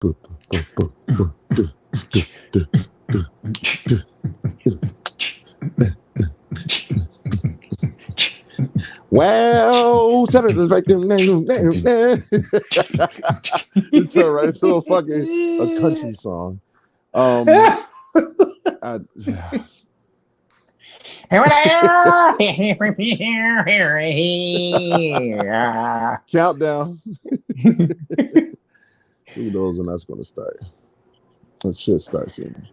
Wow, Saturdays back there. It's all right. It's a fucking country song. Countdown. Who knows when that's going to start? It should start soon.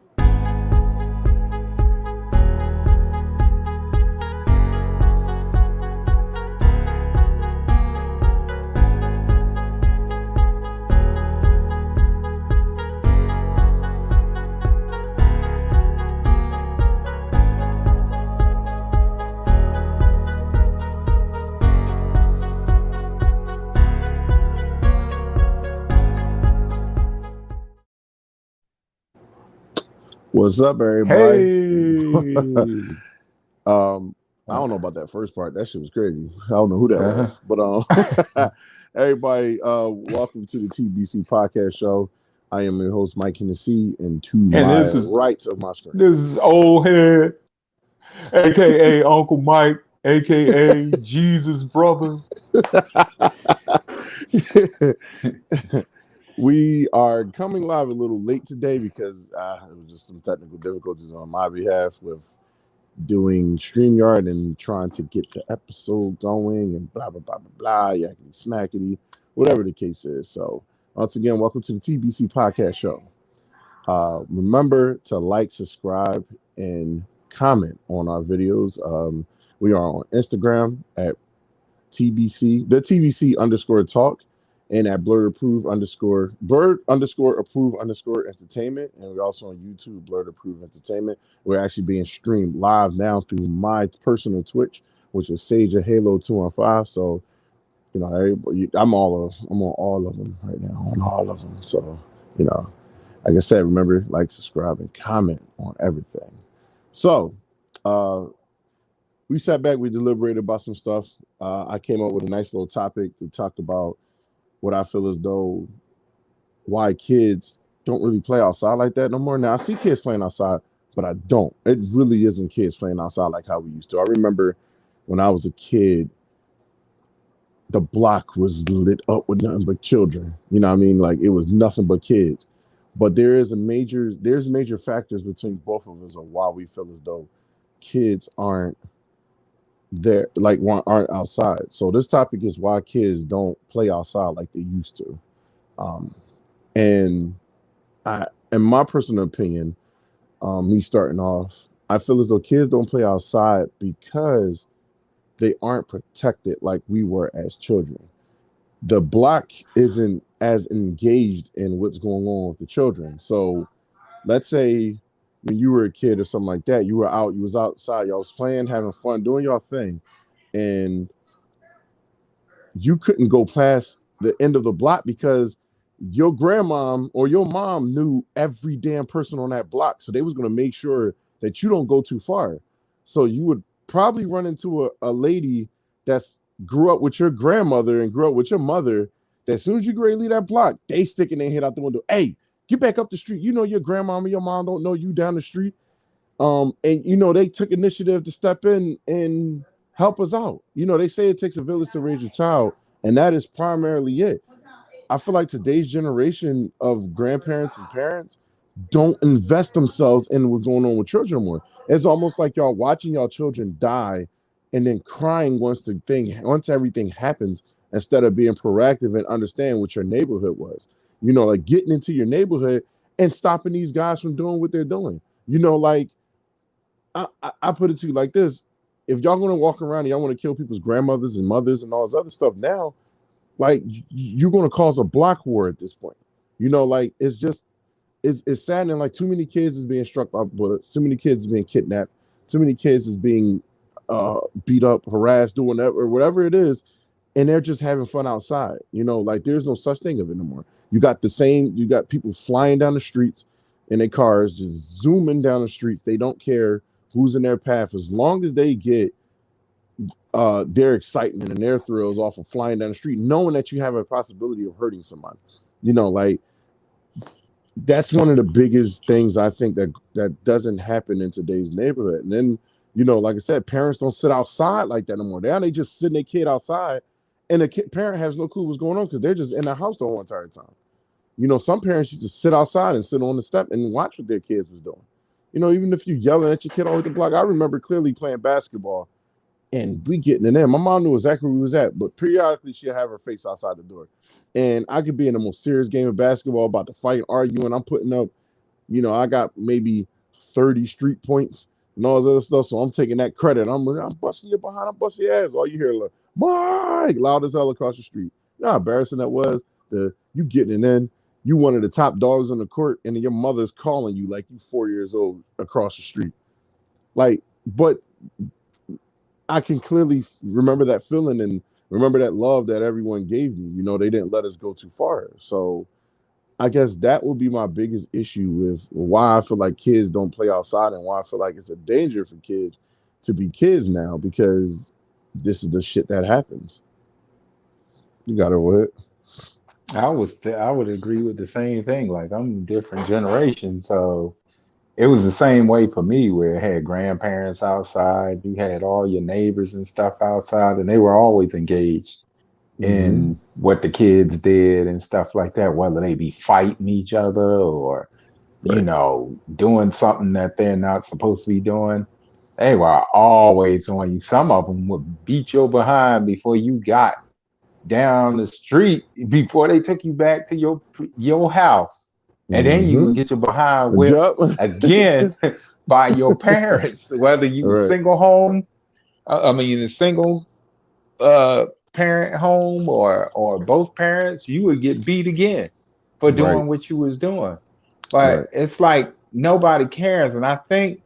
What's up, everybody? Hey. I don't know about that first part. That shit was crazy. I don't know who that was. But everybody, welcome to the TBC Podcast show. I am your host, Mike Hennessy, and to my right of my screen. This is Old Head, a.k.a. Uncle Mike, a.k.a. Jesus Brother. We are coming live a little late today because it was just some technical difficulties on my behalf with doing StreamYard and trying to get the episode going and blah, blah, blah, blah, blah, yakety smackety, whatever the case is. So once again, welcome to the TBC Podcast show. Remember to like, subscribe, and comment on our videos. We are on Instagram at the TBC _talk. And at blurred approved _ entertainment. And we're also on YouTube, blurred approved entertainment. We're actually being streamed live now through my personal Twitch, which is Sage of Halo 215. So, you know, everybody, I'm on all of them right now, on all of them. So, you know, like I said, remember, like, subscribe, and comment on everything. So, we sat back, we deliberated about some stuff. I came up with a nice little topic to talk about what I feel as though why kids don't really play outside like that no more. Now, I see kids playing outside, but I don't. It really isn't kids playing outside like how we used to. I remember when I was a kid, the block was lit up with nothing but children. You know what I mean? Like, it was nothing but kids. But there's major factors between both of us of why we feel as though kids aren't there, like, aren't outside. So this topic is why kids don't play outside like they used to. And in my personal opinion, me starting off, I feel as though kids don't play outside because they aren't protected like we were as children. The block isn't as engaged in what's going on with the children. So let's say when you were a kid or something like that, you was outside, y'all was playing, having fun, doing your thing, and you couldn't go past the end of the block because your grandmom or your mom knew every damn person on that block. So they was going to make sure that you don't go too far. So you would probably run into a lady that's grew up with your grandmother and grew up with your mother, that as soon as you go to leave that block, they sticking their head out the window. Hey, get back up the street. You know your grandma and your mom don't know you down the street. And, you know, they took initiative to step in and help us out. You know, they say it takes a village to raise a child, and that is primarily it. I feel like today's generation of grandparents and parents don't invest themselves in what's going on with children more. It's almost like y'all watching y'all children die and then crying once everything happens, instead of being proactive and understand what your neighborhood was. You know, like getting into your neighborhood and stopping these guys from doing what they're doing. You know, like I put it to you like this: if y'all going to walk around and y'all want to kill people's grandmothers and mothers and all this other stuff now, like, you're going to cause a block war at this point. You know, like, it's saddening. Like, too many kids is being struck by bullets, too many kids is being kidnapped, too many kids is being beat up, harassed, doing that or whatever it is, and they're just having fun outside. You know, like, there's no such thing of it no more. You got people flying down the streets in their cars, just zooming down the streets. They don't care who's in their path, as long as they get their excitement and their thrills off of flying down the street, knowing that you have a possibility of hurting somebody. You know, like, that's one of the biggest things I think that doesn't happen in today's neighborhood. And then, like I said, parents don't sit outside like that no more. Now they just sitting their kid outside, and the parent has no clue what's going on because they're just in the house the whole entire time. Some parents used to sit outside and sit on the step and watch what their kids was doing. Even if you yelling at your kid all the block. I remember clearly playing basketball and we getting in there. My mom knew exactly where we was at, but periodically she'd have her face outside the door. And I could be in the most serious game of basketball, about to fight, arguing. I'm putting up, I got maybe 30 street points and all this other stuff. So I'm taking that credit. I'm busting you behind. I'm busting your ass. All you hear, like, Mike, loud as hell across the street. You know how embarrassing that was? You getting it in. You one of the top dogs on the court, and your mother's calling you like you 4 years old across the street. Like, but I can clearly remember that feeling and remember that love that everyone gave me. They didn't let us go too far. So I guess that would be my biggest issue with why I feel like kids don't play outside and why I feel like it's a danger for kids to be kids now, because this is the shit that happens. You got it, what? I would agree with the same thing. Like, I'm a different generation, so it was the same way for me, where it had grandparents outside, you had all your neighbors and stuff outside, and they were always engaged in what the kids did and stuff like that, whether they be fighting each other or, doing something that they're not supposed to be doing. They were always on you. Some of them would beat your behind before you got down the street, before they took you back to your house. And then you would get your behind whipped again by your parents, whether you were single home, a single parent home or both parents, you would get beat again for doing what you was doing. But it's like nobody cares. And I think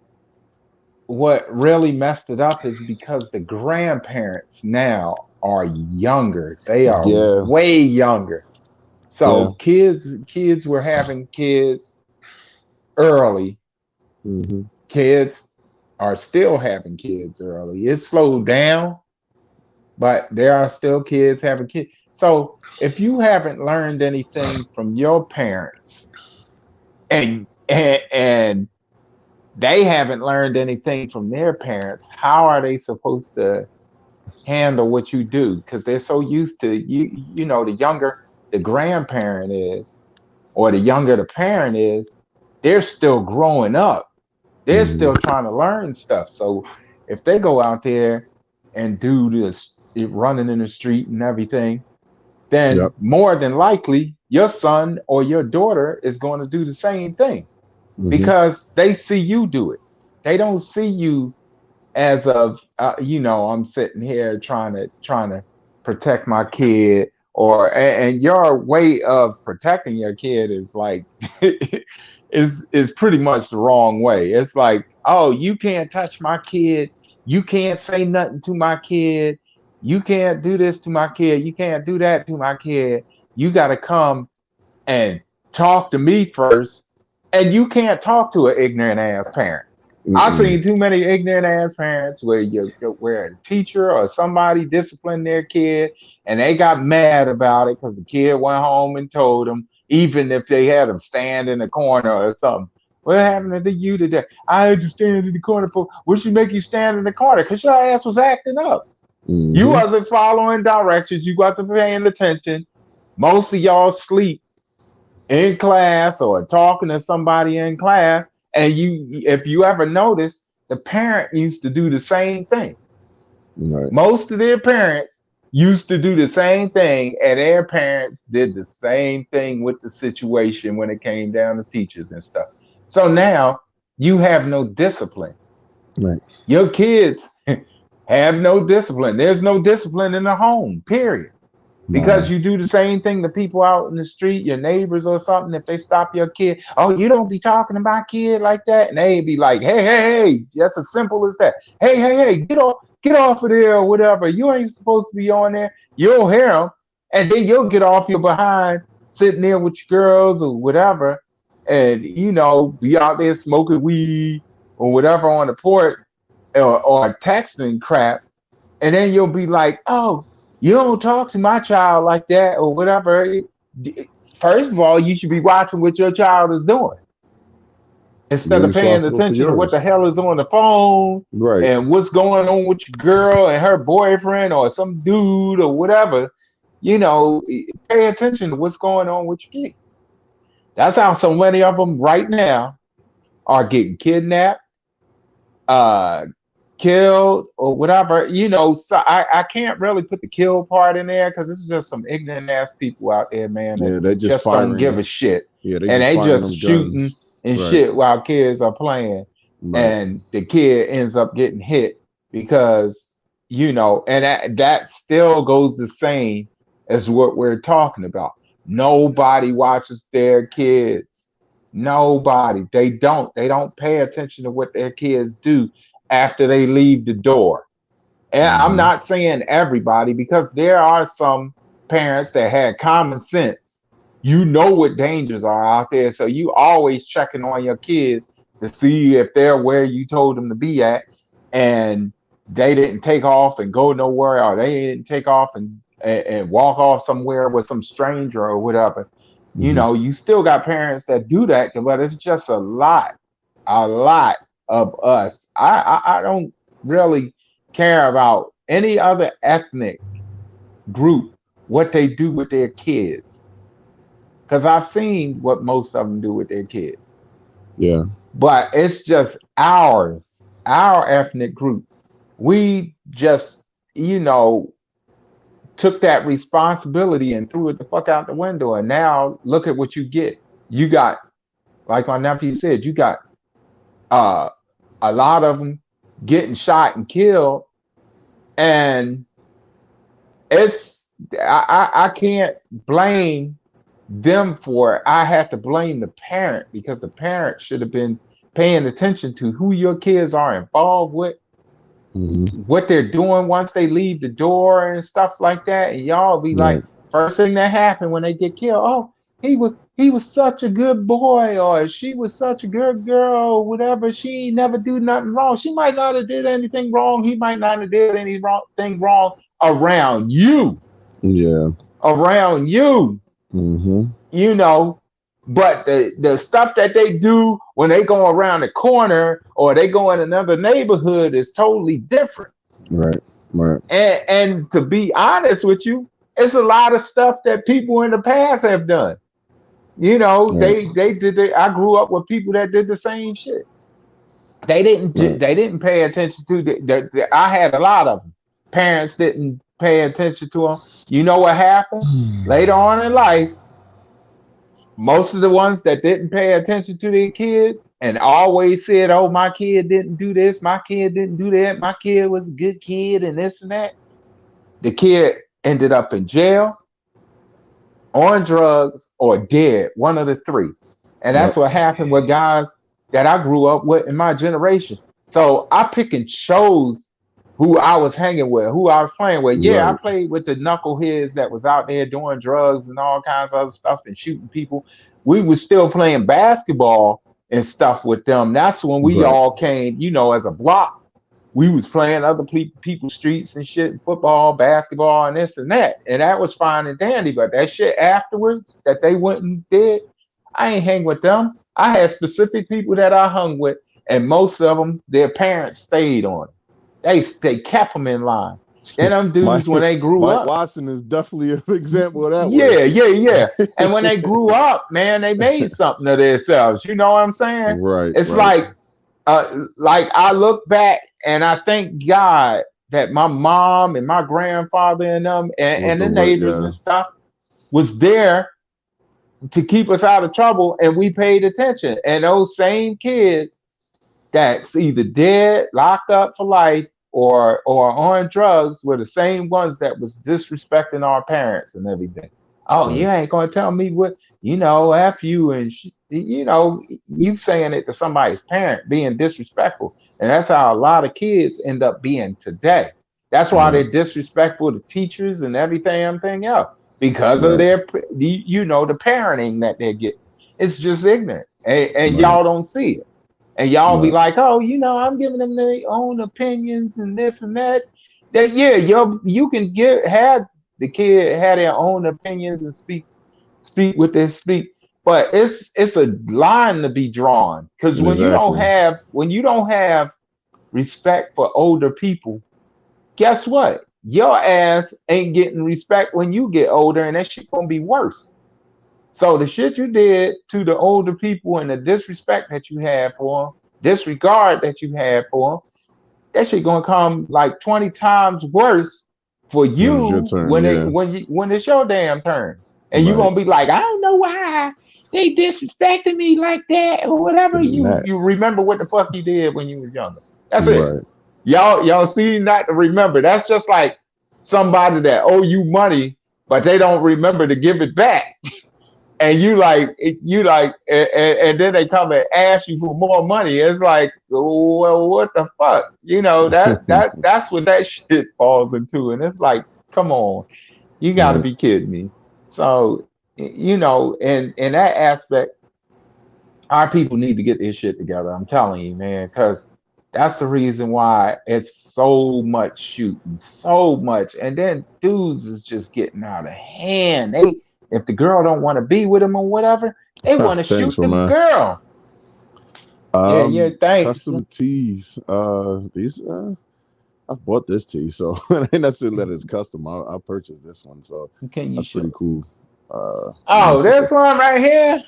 what really messed it up is because the grandparents now are younger. They are way younger. So kids were having kids early. Kids are still having kids early. It slowed down, but there are still kids having kids. So if you haven't learned anything from your parents and they haven't learned anything from their parents, how are they supposed to handle what you do? Because they're so used to the younger the grandparent is, or the younger the parent is, they're still growing up. They're still trying to learn stuff. So if they go out there and do this running in the street and everything, then more than likely your son or your daughter is going to do the same thing, because they see you do it. They don't see you as of I'm sitting here trying to protect my kid, and your way of protecting your kid is like is pretty much the wrong way. It's like, oh, you can't touch my kid, you can't say nothing to my kid, you can't do this to my kid, you can't do that to my kid, you got to come and talk to me first, and you can't talk to an ignorant ass parent. I've seen too many ignorant ass parents where a teacher or somebody disciplined their kid and they got mad about it because the kid went home and told them, even if they had them stand in the corner or something. What happened to you today? I had to stand in the corner for what should make you stand in the corner? Because your ass was acting up. You wasn't following directions. You wasn't paying attention. Most of y'all sleep in class or talking to somebody in class. And if you ever notice, the parent used to do the same thing. Most of their parents used to do the same thing, and their parents did the same thing with the situation when it came down to teachers and stuff. So now you have no discipline. Your kids have no discipline. There's no discipline in the home, period. Because you do the same thing to people out in the street, your neighbors or something. If they stop your kid, oh, you don't be talking to my kid like that. And they be like, hey, just as simple as that. Hey, get off of there or whatever. You ain't supposed to be on there. You'll hear them. And then you'll get off your behind sitting there with your girls or whatever. And, be out there smoking weed or whatever on the porch or texting crap. And then you'll be like, oh, you don't talk to my child like that or whatever. first of all, you should be watching what your child is doing instead You're of paying responsible for attention to what the yours. hell is on the phone Right. and what's going on with your girl and her boyfriend or some dude or whatever. Pay attention to what's going on with your kid. That's how so many of them right now are getting kidnapped, uh, killed, or whatever. So I can't really put the kill part in there because this is just some ignorant ass people out there, man, that Yeah, they just just don't give firing. a shit. Yeah, they And just they firing just them shooting guns. and Right. shit while kids are playing. Right. And the kid ends up getting hit because, and that still goes the same as what we're talking about. Nobody watches their kids. Nobody. They don't pay attention to what their kids do after they leave the door. And I'm Mm-hmm. not saying everybody, because there are some parents that had common sense. You know what dangers are out there, so you always checking on your kids to see if they're where you told them to be at, and they didn't take off and go nowhere, or they didn't take off and walk off somewhere with some stranger or whatever. Mm-hmm. You still got parents that do that, but it's just a lot of us. I don't really care about any other ethnic group, what they do with their kids, because I've seen what most of them do with their kids. Yeah. But it's just our ethnic group. We just, took that responsibility and threw it the fuck out the window. And now look at what you get. You got, like my nephew said, you got uh, a lot of them getting shot and killed. And I can't blame them for it. I have to blame the parent, because the parent should have been paying attention to who your kids are involved with, Mm-hmm. what they're doing once they leave the door and stuff like that. And y'all be like, Right. first thing that happened when they get killed, oh, he was such a good boy, or she was such a good girl, or whatever. She never do nothing wrong. She might not have did anything wrong. He might not have did anything wrong around you, Yeah. around you, Mm-hmm. you know. But the stuff that they do when they go around the corner or they go in another neighborhood is totally different. Right. Right. And to be honest with you, it's a lot of stuff that people in the past have done. Right. They did. I grew up with people that did the same shit. They didn't. Right. They didn't pay attention to I had a lot of them. Parents didn't pay attention to them. You know what happened later on in life? Most of the ones that didn't pay attention to their kids and always said, "Oh, my kid didn't do this. My kid didn't do that. My kid was a good kid," and this and that. The kid ended up in jail, on drugs, or dead, one of the three. And that's Yep. what happened with guys that I grew up with in my generation. So I pick and chose who I was hanging with, who I was playing with. Yeah, I Right. played with the knuckleheads that was out there doing drugs and all kinds of other stuff and shooting people. We was still playing basketball and stuff with them. That's when we Right. all came, as a block. We was playing other people's streets and shit, football, basketball, and this and that. And that was fine and dandy. But that shit afterwards that they went and did, I ain't hang with them. I had specific people that I hung with, and most of them, their parents stayed on it. They kept them in line. Then them Mike dudes, when they grew Mike up, Watson is definitely an example of that way. yeah, yeah, yeah. And when they grew up, man, they made something of themselves. You know what I'm saying? Right. It's Right. like I look back and I thank God that my mom and my grandfather and them Was and the the right? neighbors Yeah. and stuff was there to keep us out of trouble, and we paid attention. And those same kids that's either dead, locked up for life, or on drugs were the same ones that was disrespecting our parents and everything. Oh, you Right. ain't gonna tell me what, F you and you saying it to somebody's parent being disrespectful. And that's how a lot of kids end up being today. That's why Right. they're disrespectful to teachers and everything else, because of Right. the parenting that they get. It's just ignorant, and Right. y'all don't see it. And y'all be Right. like, oh, I'm giving them their own opinions and this and that. That yeah, you can have the kid have their own opinions and speak speak what they speak. But it's a line to be drawn because Exactly. when you don't have respect for older people, guess what? Your ass ain't getting respect when you get older, and that shit gonna be worse. So the shit you did to the older people and the disrespect that you had for them, disregard that you had for them, that shit gonna come like 20 times worse for When it's your you turn, yeah. when it's your damn turn. And you Right. gonna be like, I don't know why they disrespected me like that or whatever. And that. You remember what the fuck you did when you was younger. That's it. Right. Y'all see not to remember. That's just like somebody that owe you money, but they don't remember to give it back. And and then they come and ask you for more money. It's like, well, what the fuck? That's what that shit falls into. And it's like, come on, you got to Right. be kidding me. So, in that aspect, our people need to get this shit together. I'm telling you, man, because that's the reason why it's so much shooting, so much, and then dudes is just getting out of hand. If the girl don't want to be with him or whatever, they want to Thanks shoot for the mine. girl. Yeah, thanks. Custom tees. These I've bought this tee, so it ain't necessarily that it's custom. I purchased this one, so Can you that's pretty show? cool. Oh, this one right here,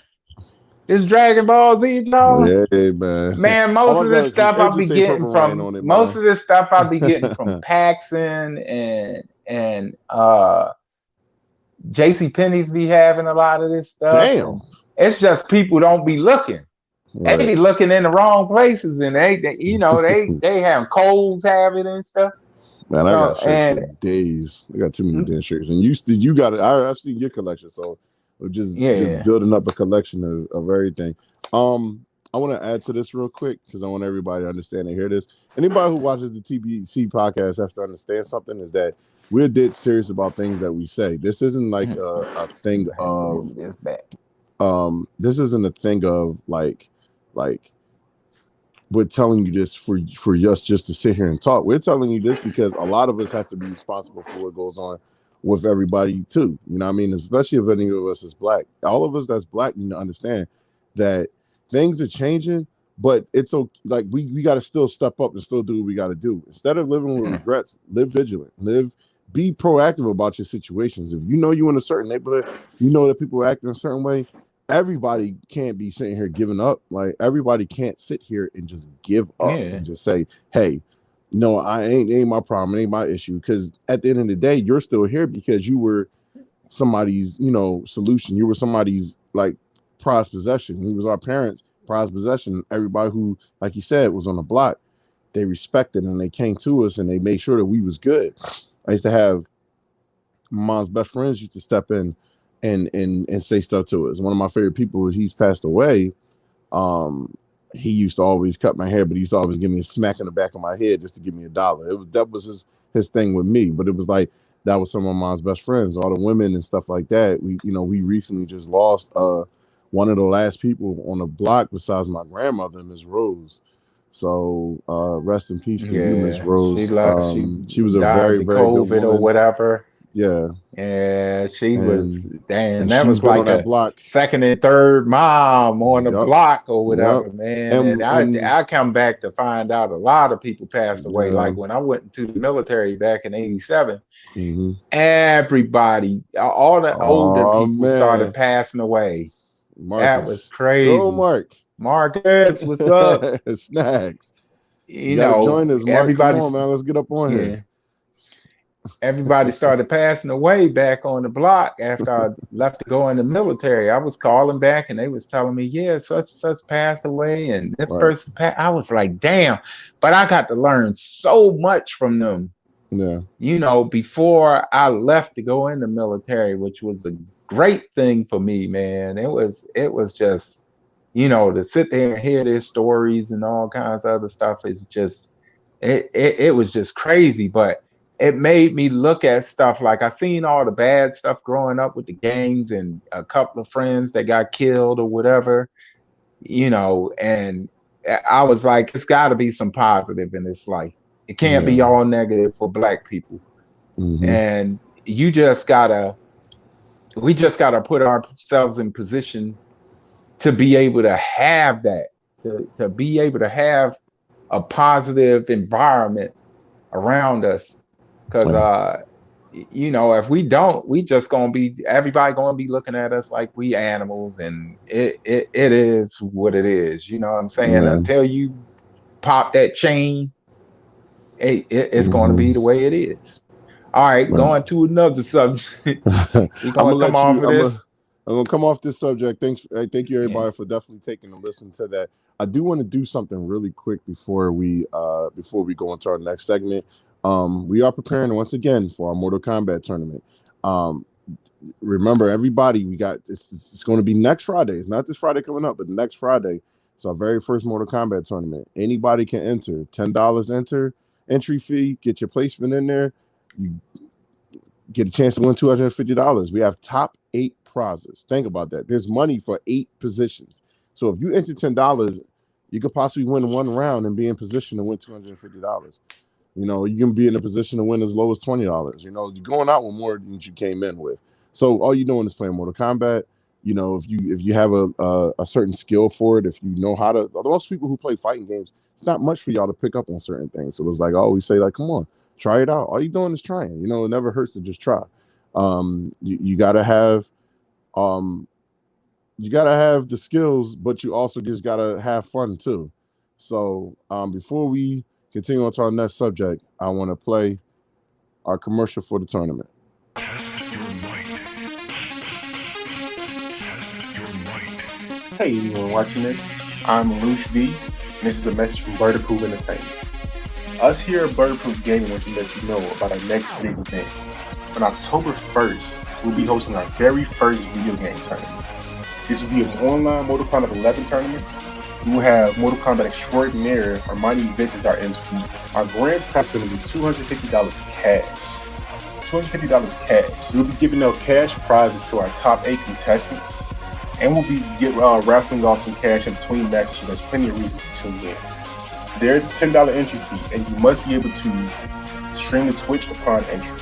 this Dragon Ball Z, Joe. Yeah, man. Man, Oh most my of this god, because stuff it I'll be just say getting purple rain from on it, most man. of this stuff I'll be getting from Paxson and JC Penney's be having a lot of this stuff, Damn. and it's just people don't be looking. They Right. be looking in the wrong places, and they have Kohl's have it and stuff. Man, I So got shirts for and days. I got too many damn shirts, and you got it. I've seen your collection, so we're just yeah, building up a collection of everything. I want to add to this real quick because I want everybody to understand and hear this. Anybody who watches the TBC podcast has to understand something is that we're dead serious about things that we say. This isn't like a thing I have to of move this back. this isn't a thing of like we're telling you this for us just to sit here and talk. We're telling you this because a lot of us have to be responsible for what goes on with everybody too. You know what I mean? Especially if any of us is black. All of us that's black need to understand that things are changing, but it's okay. Like we got to still step up and still do what we got to do. Instead of living with regrets, live vigilant. Be proactive about your situations. If you know you in a certain neighborhood, you know that people are acting a certain way. Everybody can't be sitting here giving up. Like everybody can't sit here and just give up Yeah, and just say, "Hey, no, I ain't my problem, it ain't my issue." Because at the end of the day, you're still here because you were somebody's, solution. You were somebody's like prized possession. He was our parents' prized possession. Everybody who, like you said, was on the block, they respected and they came to us and they made sure that we was good. I used to have mom's best friends used to step in and say stuff to us. One of my favorite people, he's passed away. He used to always cut my hair, but he used to always give me a smack in the back of my head just to give me $1. That was his thing with me. But it was like that was some of mom's best friends, all the women and stuff like that. We recently just lost one of the last people on the block besides my grandmother, Miss Rose. So rest in peace to you, Miss yeah. Rose. She She was a died very, to very good COVID or woman. whatever. Yeah. Yeah, she was, And damn, that she's was been on like that a block. second and third mom on the Yep. block or Yep. whatever, man. And I come back to find out a lot of people passed away. Yeah. Like when I went into the military back in '87, Mm-hmm. everybody, all the older Oh people started man. passing away. That was Marcus. Go crazy. Mark. Marcus, what's up? Snacks. You gotta join us, Mark. Come on, Everybody's, man. Let's get up on yeah, here. everybody started passing away back on the block after I left to go in the military. I was calling back and they was telling me, yeah, such and such passed away and this Right. person passed. I was like, damn. But I got to learn so much from them, Yeah. before I left to go in the military, which was a great thing for me, man. It was just, to sit there and hear their stories and all kinds of other stuff is just, it was just crazy. But it made me look at stuff like I seen all the bad stuff growing up with the gangs and a couple of friends that got killed or whatever, and I was like, it's got to be some positive in this life. It can't be Yeah. all negative for black people. Mm-hmm. And you just gotta We just got to put ourselves in position to be able to have that, to be able to have a positive environment around us. Because Yeah, if we don't, we just gonna be everybody gonna be looking at us like we animals, and it is what it is. You know what I'm saying? man. Until you pop that chain, it's going to be the Hmm. way it is. All right, Right. going to another subject. I'm We're gonna going to come let off you. of this. I'm gonna come off this subject. Thank you Yeah. everybody for definitely taking a listen to that. I do want to do something really quick before we go into our next segment. We are preparing once again for our Mortal Kombat tournament. Um, Remember everybody, we got this. It's going to be next Friday. It's not this Friday coming up, but next Friday. It's our very first Mortal Kombat tournament. Anybody can enter. $10 entry fee. Get your placement in there. You get a chance to win $250. We have top 8 prizes. Think about that. There's money for 8 positions. So if you enter $10, you could possibly win one round and be in position to win $250. You can be in a position to win as low as $20. You're going out with more than you came in with. So all you're doing is playing Mortal Kombat. If you have a certain skill for it, if you know how to, most people who play fighting games, it's not much for y'all to pick up on certain things. So it's like I always say, like, come on, try it out. All you're doing is trying. It never hurts to just try. You gotta have um you gotta have the skills, but you also just gotta have fun too. So before we continue on to our next subject, I want to play our commercial for the tournament. Hey, anyone watching this? I'm Lush V, and this is a message from Bird-Approved Entertainment. Us here at Bird-Approved Gaming want to let you know about our next big event. On October 1st, we'll be hosting our very first video game tournament. This will be an online Mortal Kombat 11 tournament. We will have Mortal Kombat Extraordinaire, Armani Vince as our MC. Our grand prize is going to be $250 cash. $250 cash. We'll be giving out cash prizes to our top 8 contestants. And we'll be raffling off some cash in between matches, so there's plenty of reasons to tune in. There's a $10 entry fee, and you must be able to stream to Twitch upon entry.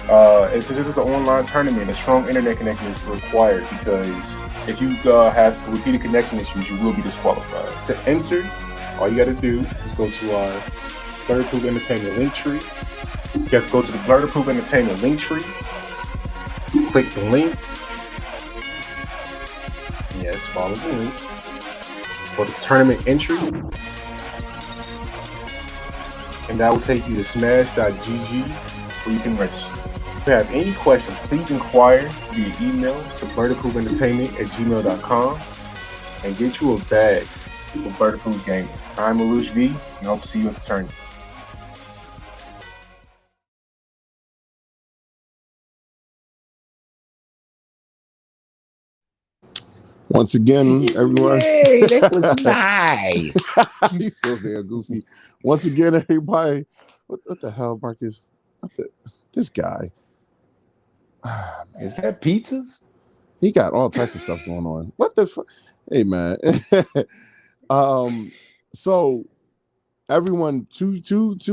And since this is an online tournament, a strong internet connection is required, because if you have repeated connection issues, you will be disqualified. To enter, all you got to do is go to our Bird-Approved Entertainment link tree. You have to go to the Bird-Approved Entertainment link tree, click the link. Yes, follow the link for the tournament entry, and that will take you to smash.gg where you can register. If you have any questions, please inquire via email to birdapprovedentertainment@gmail.com and get you a bag for Bird-Approved Gaming. I'm Alush V, and I hope to see you at the tournament. Once again, everyone. Hey, that was nice. You feel damn goofy. Once again, everybody. What the hell, Marcus? This guy. Is that pizzas? He got all types of stuff going on. What the fuck? Hey, man. So everyone, to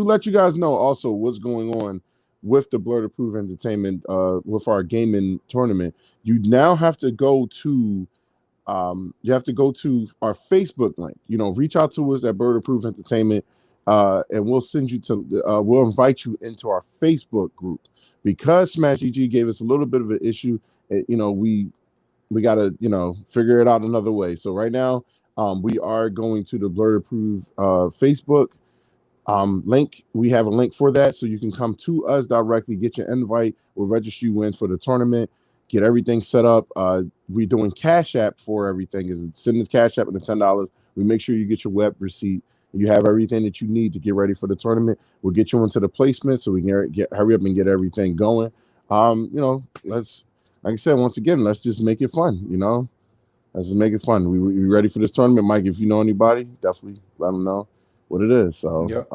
let you guys know also what's going on with the Bird-Approved Entertainment, with our gaming tournament. You now have to go to our Facebook link. Reach out to us at Bird-Approved Entertainment, and we'll send you to we'll invite you into our Facebook group. Because Smash GG gave us a little bit of an issue, we gotta figure it out another way. So right now, we are going to the Bird-Approved Facebook link. We have a link for that, so you can come to us directly, get your invite, we'll register you in for the tournament, get everything set up. We're doing Cash App for everything. Is sending the Cash App and the $10. We make sure you get your web receipt. You have everything that you need to get ready for the tournament. We'll get you into the placement so we can hurry up and get everything going. Let's, like I said, once again, let's just make it fun. Let's just make it fun. We ready for this tournament, Mike? If you know anybody, definitely let them know what it is. So, Yep.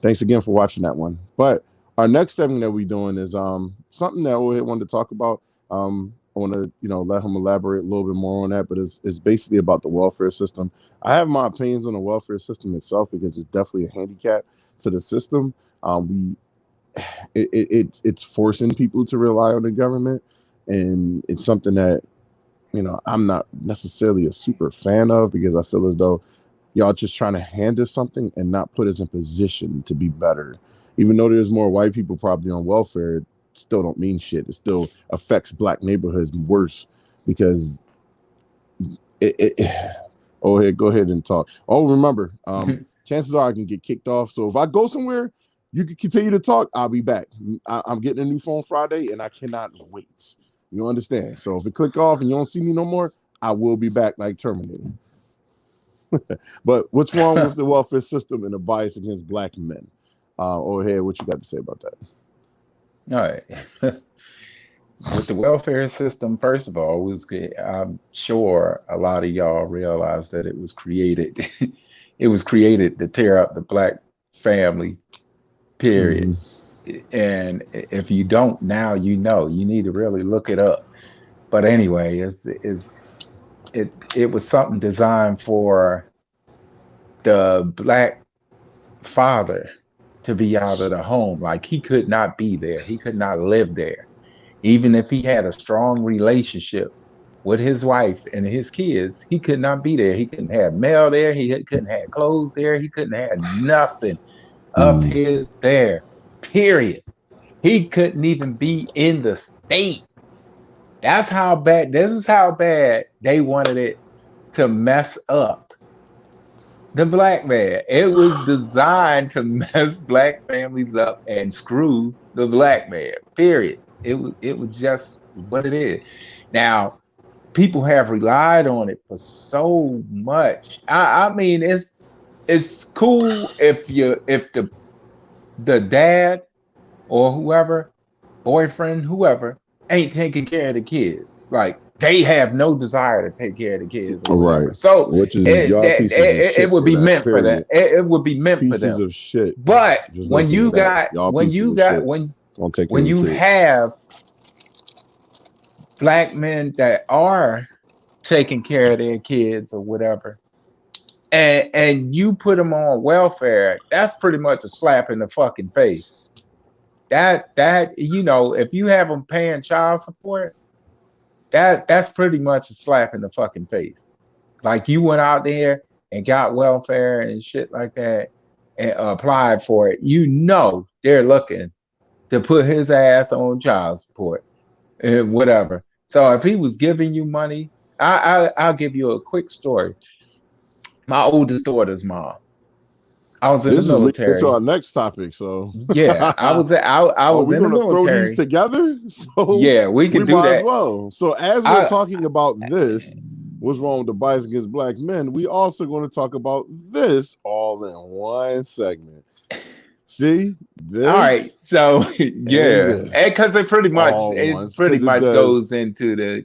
Thanks again for watching that one. But our next segment that we're doing is something that we wanted to talk about. I want to let him elaborate a little bit more on that, but it's basically about the welfare system. I have my opinions on the welfare system itself because it's definitely a handicap to the system. it's forcing people to rely on the government, and it's something that I'm not necessarily a super fan of, because I feel as though y'all just trying to hand us something and not put us in position to be better. Even though there's more white people probably on welfare, it still don't mean shit. It still affects black neighborhoods worse, because go ahead and talk. Oh, remember, chances are I can get kicked off. So if I go somewhere, you can continue to talk. I'll be back. I'm getting a new phone Friday, and I cannot wait. You understand? So if it click off and you don't see me no more, I will be back like Terminator. But what's wrong with the welfare system and the bias against black men? Here, what you got to say about that? All right. With the welfare system, first of all, I'm sure a lot of y'all realize that it was created. It was created to tear up the black family, period. And if you don't now, you need to really look it up. But anyway, it was something designed for the black father to be out of the home. Like, he could not be there. He could not live there. Even if he had a strong relationship with his wife and his kids, he could not be there. He couldn't have mail there. He couldn't have clothes there. He couldn't have nothing of his there, period. He couldn't even be in the state. That's how bad, this is how bad they wanted it to mess up the black man. It was designed to mess black families up and screw the black man, period. It was just what it is. Now, people have relied on it for so much. I mean, it's cool if the dad or whoever, boyfriend, whoever, ain't taking care of the kids. Like, they have no desire to take care of the kids. Right. So which is it would be meant for them. It would be meant for them. Pieces of shit. But when you have black men that are taking care of their kids or whatever, and you put them on welfare, that's pretty much a slap in the fucking face. That if you have them paying child support, that's pretty much a slap in the fucking face. Like, you went out there and got welfare and shit like that and applied for it. They're looking to put his ass on child support and whatever. So if he was giving you money, I'll give you a quick story. My oldest daughter's mom. I was in the military. This is our next topic. So yeah, I was in the military. Throw these together? So yeah, we can do that as well. So as we're talking about this, what's wrong with the bias against black men, we also going to talk about this all in one segment. See? This, all right. So yeah, because it pretty much goes into the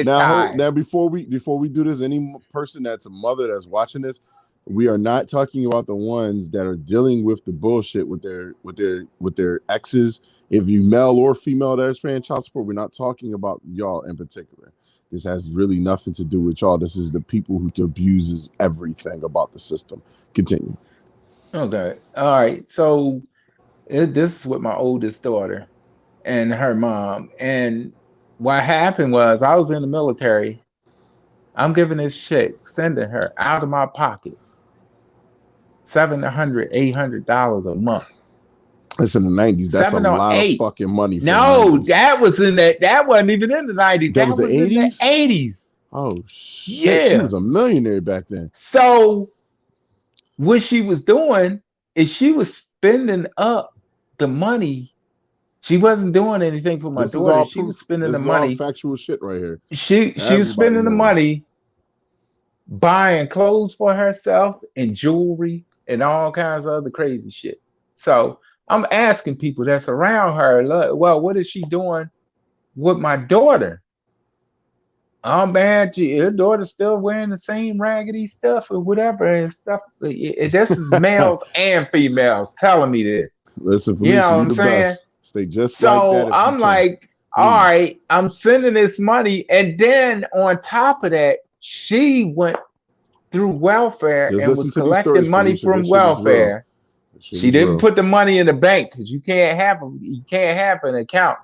now before we do this, any person that's a mother that's watching this, we are not talking about the ones that are dealing with the bullshit with their exes. If you male or female that is paying child support, we're not talking about y'all in particular. This has really nothing to do with y'all. This is the people who abuses everything about the system. Continue. Okay. All right. So this is with my oldest daughter and her mom. And what happened was, I was in the military. I'm giving this chick, sending her out of my pocket $700, $800 a month. That's in the 90s. That's a lot of fucking money. No, that wasn't even in the 90s. That was the 80s? In the 80s. Oh shit. Yeah. She was a millionaire back then. So what she was doing is she was spending up the money. She wasn't doing anything for my daughter. She was spending the money. All factual shit right here. She was spending the money buying clothes for herself and jewelry and all kinds of other crazy shit. So I'm asking people that's around her, well, what is she doing with my daughter? Oh man, her daughter's still wearing the same raggedy stuff or whatever and stuff. This is males and females telling me this. Listen, you know what I'm saying? Stay just so like that. I'm like, all right, I'm sending this money, and then on top of that, she went through welfare and was collecting money from welfare. Shit She is didn't real. put the money in the bank because you can't have an account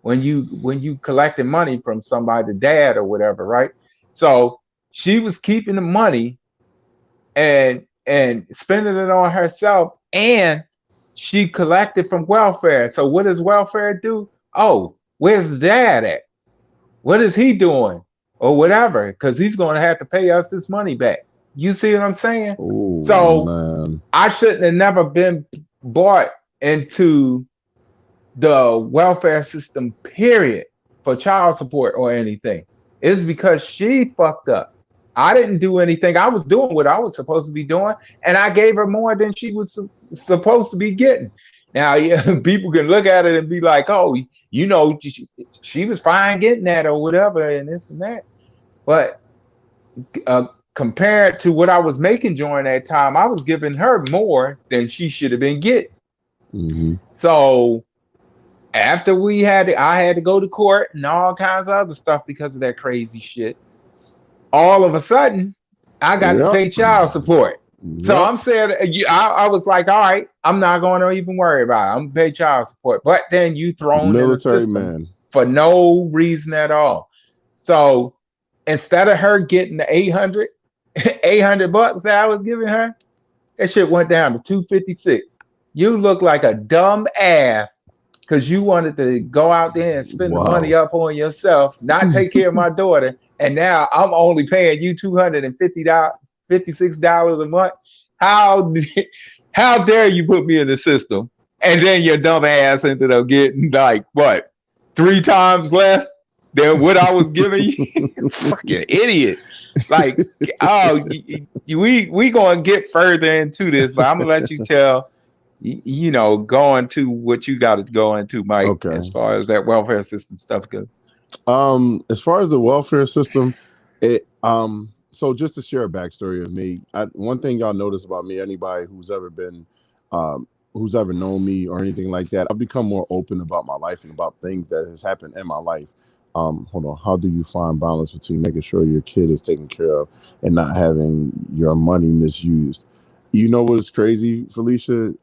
when you collecting money from somebody, the dad or whatever, right? So she was keeping the money and spending it on herself, and she collected from welfare. So what does welfare do? Oh, where's dad at? What is he doing? Or whatever, because he's going to have to pay us this money back. You see what I'm saying? Oh So man. I shouldn't have never been bought into the welfare system, period, for child support or anything. It's because she fucked up. I didn't do anything. I was doing what I was supposed to be doing, and I gave her more than she was supposed to be getting. Now, yeah, people can look at it and be like, "Oh, she was fine getting that or whatever, and this and that." But uh, compared to what I was making during that time, I was giving her more than she should have been getting. Mm-hmm. So after I had to go to court and all kinds of other stuff because of that crazy shit. All of a sudden, I got to Yep. pay child support. So Yep. I'm saying, I was like, all right, I'm not going to even worry about it. I'm going to pay child support. But then you thrown in a Military system man. for no reason at all. So instead of her getting the 800 bucks that I was giving her, that shit went down to 256. You look like a dumb ass because you wanted to go out there and spend the money Wow. up on yourself, not take care of my daughter, and now I'm only paying you $256 a month. How how dare you put me in the system? And then your dumb ass ended up getting like what, 3 times less than what I was giving you? Fucking idiot. Like, oh, we gonna get further into this, but I'm gonna let you tell, go into what you got to go into, Mike, Okay. as far as that welfare system stuff goes. As far as the welfare system, so just to share a backstory of me, one thing y'all notice about me, anybody who's ever been, who's ever known me or anything like that, I've become more open about my life and about things that has happened in my life. Hold on. How do you find balance between making sure your kid is taken care of and not having your money misused? You know what is crazy, Felicia?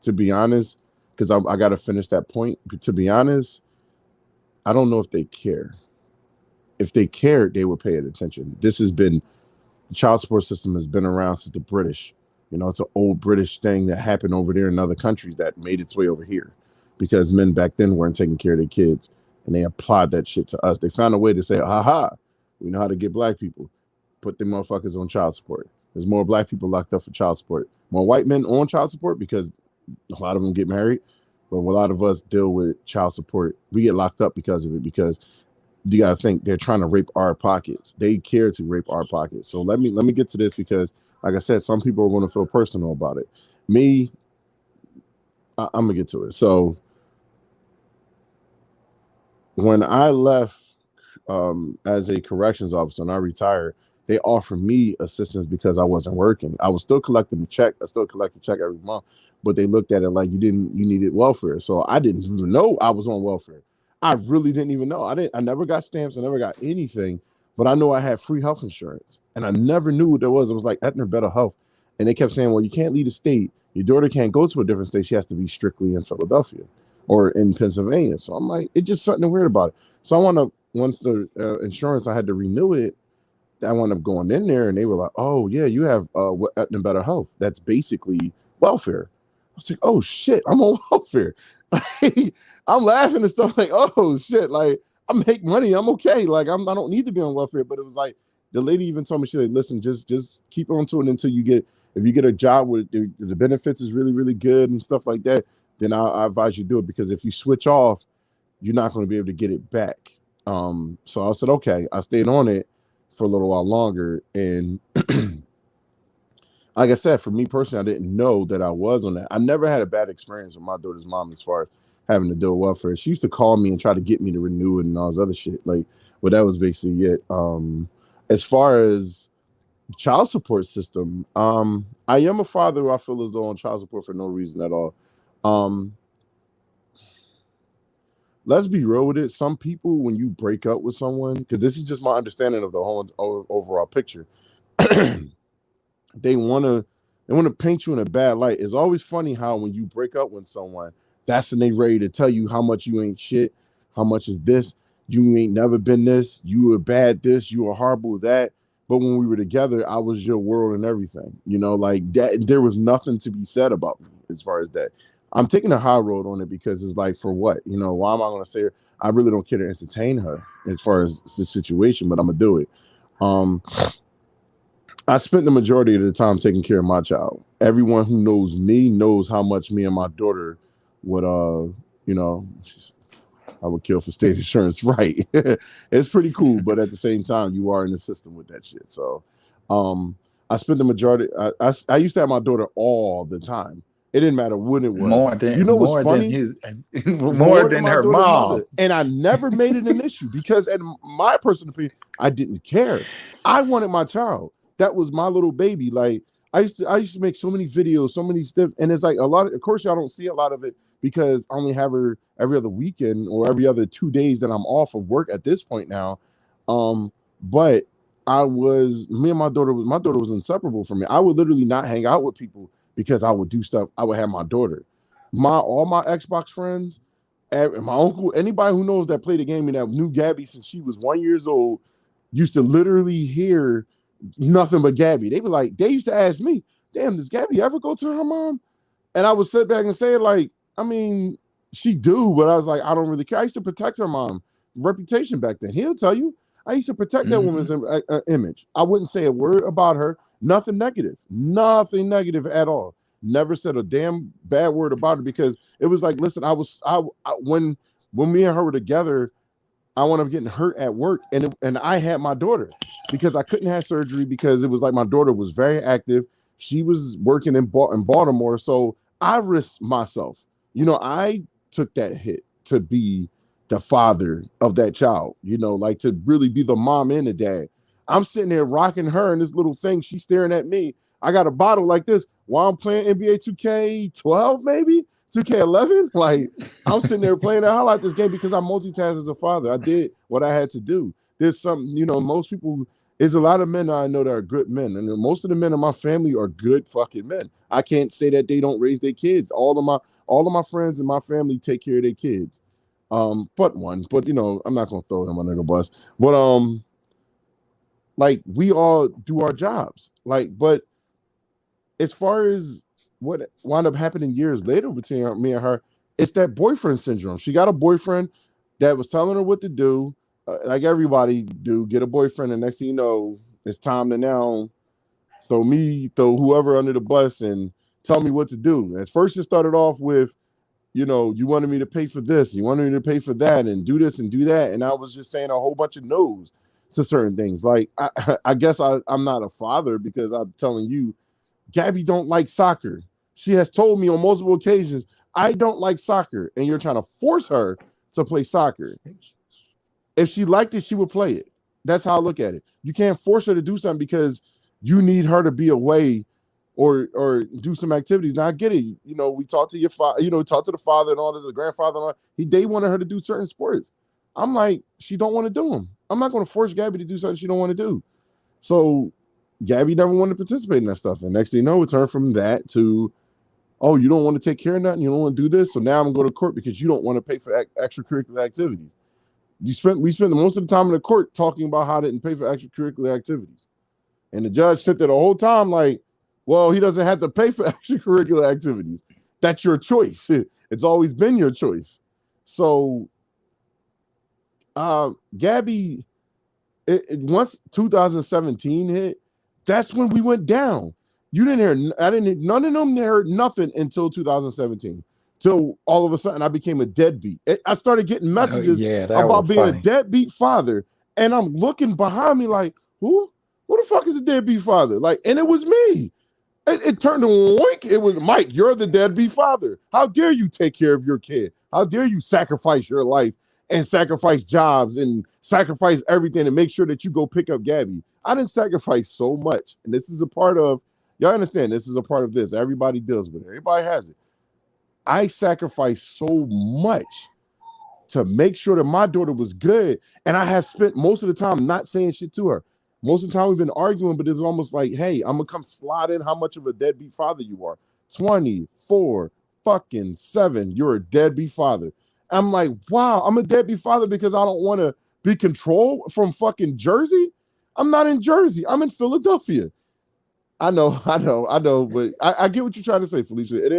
To be honest, because I got to finish that point. To be honest, I don't know if they care. If they cared, they would pay attention. The child support system has been around since the British. It's an old British thing that happened over there in other countries that made its way over here because men back then weren't taking care of their kids, and they applied that shit to us. They found a way to say, haha, we know how to get black people. Put them motherfuckers on child support. There's more black people locked up for child support. More white men on child support because a lot of them get married, but a lot of us deal with child support. We get locked up because of it, because you gotta think they're trying to rape our pockets. They care to rape our pockets. So let me get to this because, like I said, some people are going to feel personal about it. Me, I'm gonna get to it. So when I left as a corrections officer and I retired, they offered me assistance because I wasn't working. I was still collecting the check. I still collect the check every month, but they looked at it like you needed welfare. So I didn't even know I was on welfare. I really didn't even know. I never got stamps. I never got anything, but I know I had free health insurance, and I never knew what there was. It was like Aetna Better Health, and they kept saying, "Well, you can't leave the state. Your daughter can't go to a different state. She has to be strictly in Philadelphia or in Pennsylvania." So I'm like, it's just something weird about it. So once the insurance, I had to renew it. I wound up going in there, and they were like, "Oh yeah, you have Aetna Better Health. That's basically welfare." I was like, "Oh shit, I'm on welfare." I'm laughing and stuff like, "Oh shit, like I make money, I'm okay. Like I don't need to be on welfare." But it was like the lady even told me, she said, "Listen, just keep on to it until if you get a job where the benefits is really really good and stuff like that. Then I advise you do it, because if you switch off, you're not going to be able to get it back." So I said, okay. I stayed on it for a little while longer, and like I said, for me personally, I didn't know that I was on that. I never had a bad experience with my daughter's mom as far as having to deal with welfare. She used to call me and try to get me to renew it and all this other shit. Like, well, that was basically it. As far as child support system, I am a father who I feel as though on child support for no reason at all. Let's be real with it. Some people, when you break up with someone, because this is just my understanding of the whole overall picture, they want to They want to paint you in a bad light. It's always funny how when you break up with someone, that's when they ready to tell you how much you ain't shit, how much is this, you ain't never been this, you were bad this, you were horrible that. But when we were together, I was your world and everything. Like that, there was nothing to be said about me as far as that. I'm taking a high road on it because it's like, for what? Why am I going to say her? I really don't care to entertain her as far as the situation, but I'm going to do it. I spent the majority of the time taking care of my child. Everyone who knows me knows how much me and my daughter would, I would kill for state insurance, right? It's pretty cool, but at the same time, you are in the system with that shit. So, I spent the majority. I used to have my daughter all the time. It didn't matter what it was. More than what's funny? More than her mom. Mother. And I never made it an issue because, in my personal opinion, I didn't care. I wanted my child. That was my little baby. Like I used to make so many videos, so many stuff, and it's like a lot. Of course, y'all don't see a lot of it because I only have her every other weekend or every other 2 days that I'm off of work at this point now. But me and my daughter was inseparable from me. I would literally not hang out with people because I would do stuff. I would have my daughter. All my Xbox friends, my uncle, anybody who knows that played the game and that knew Gabby since she was 1 year old, used to literally hear nothing but Gabby. They used to ask me, damn, does Gabby ever go to her mom? And I would sit back and say, like, I mean, she do, but I was like, I don't really care. I used to protect her mom reputation back then. He'll tell you. I used to protect that woman's image. I wouldn't say a word about her. Nothing negative at all. Never said a damn bad word about her because it was like, listen, when me and her were together, I wound up getting hurt at work, and I had my daughter because I couldn't have surgery because it was like my daughter was very active. She was working in Baltimore, so I risked myself. I took that hit to be the father of that child, like to really be the mom and the dad. I'm sitting there rocking her in this little thing. She's staring at me. I got a bottle like this while I'm playing NBA 2K12, maybe 2K11. Like I'm sitting there playing the hell out this game because I multitask as a father. I did what I had to do. There's some, most people, there's a lot of men I know that are good men. And most of the men in my family are good fucking men. I can't say that they don't raise their kids. All of my friends in my family take care of their kids. But I'm not gonna throw them under the bus. But like we all do our jobs. Like, but as far as what wound up happening years later between me and her, it's that boyfriend syndrome. She got a boyfriend that was telling her what to do, like everybody do, get a boyfriend, and next thing you know, it's time to now throw whoever under the bus and tell me what to do. At first, it started off with, you wanted me to pay for this, you wanted me to pay for that, and do this and do that, and I was just saying a whole bunch of no's to certain things. Like, I guess I'm not a father because I'm telling you, Gabby don't like soccer. She has told me on multiple occasions, I don't like soccer, and you're trying to force her to play soccer. If she liked it, she would play it. That's how I look at it. You can't force her to do something because you need her to be away or do some activities. Now I get it. We talked to your father, talk to the father and all this, the grandfather and all. They wanted her to do certain sports. I'm like, she don't want to do them. I'm not going to force Gabby to do something she don't want to do. So Gabby never wanted to participate in that stuff. And next thing you know, it turned from that to, oh, you don't want to take care of nothing, you don't want to do this, so now I'm going to court because you don't want to pay for extracurricular activities. We spent most of the time in the court talking about how I didn't pay for extracurricular activities. And the judge sat there the whole time like, well, he doesn't have to pay for extracurricular activities. That's your choice. It's always been your choice. So Gabby, once 2017 hit, that's when we went down. None of them heard nothing until 2017. Till all of a sudden I became a deadbeat. I started getting messages about being a deadbeat father. And I'm looking behind me like, who the fuck is a deadbeat father? Like, and it was me. It turned to wink. It was, Mike, you're the deadbeat father. How dare you take care of your kid? How dare you sacrifice your life and sacrifice jobs and sacrifice everything to make sure that you go pick up Gabby? I didn't sacrifice so much. And this is a part of, y'all understand, this is a part of this. Everybody deals with it. Everybody has it. I sacrificed so much to make sure that my daughter was good. And I have spent most of the time not saying shit to her. Most of the time we've been arguing, but it's almost like, hey, I'm gonna come slide in how much of a deadbeat father you are. 24 fucking 7. You're a deadbeat father. I'm like, wow, I'm a deadbeat father because I don't want to be controlled from fucking Jersey. I'm not in Jersey. I'm in Philadelphia. I know, but I get what you're trying to say, Felicia. It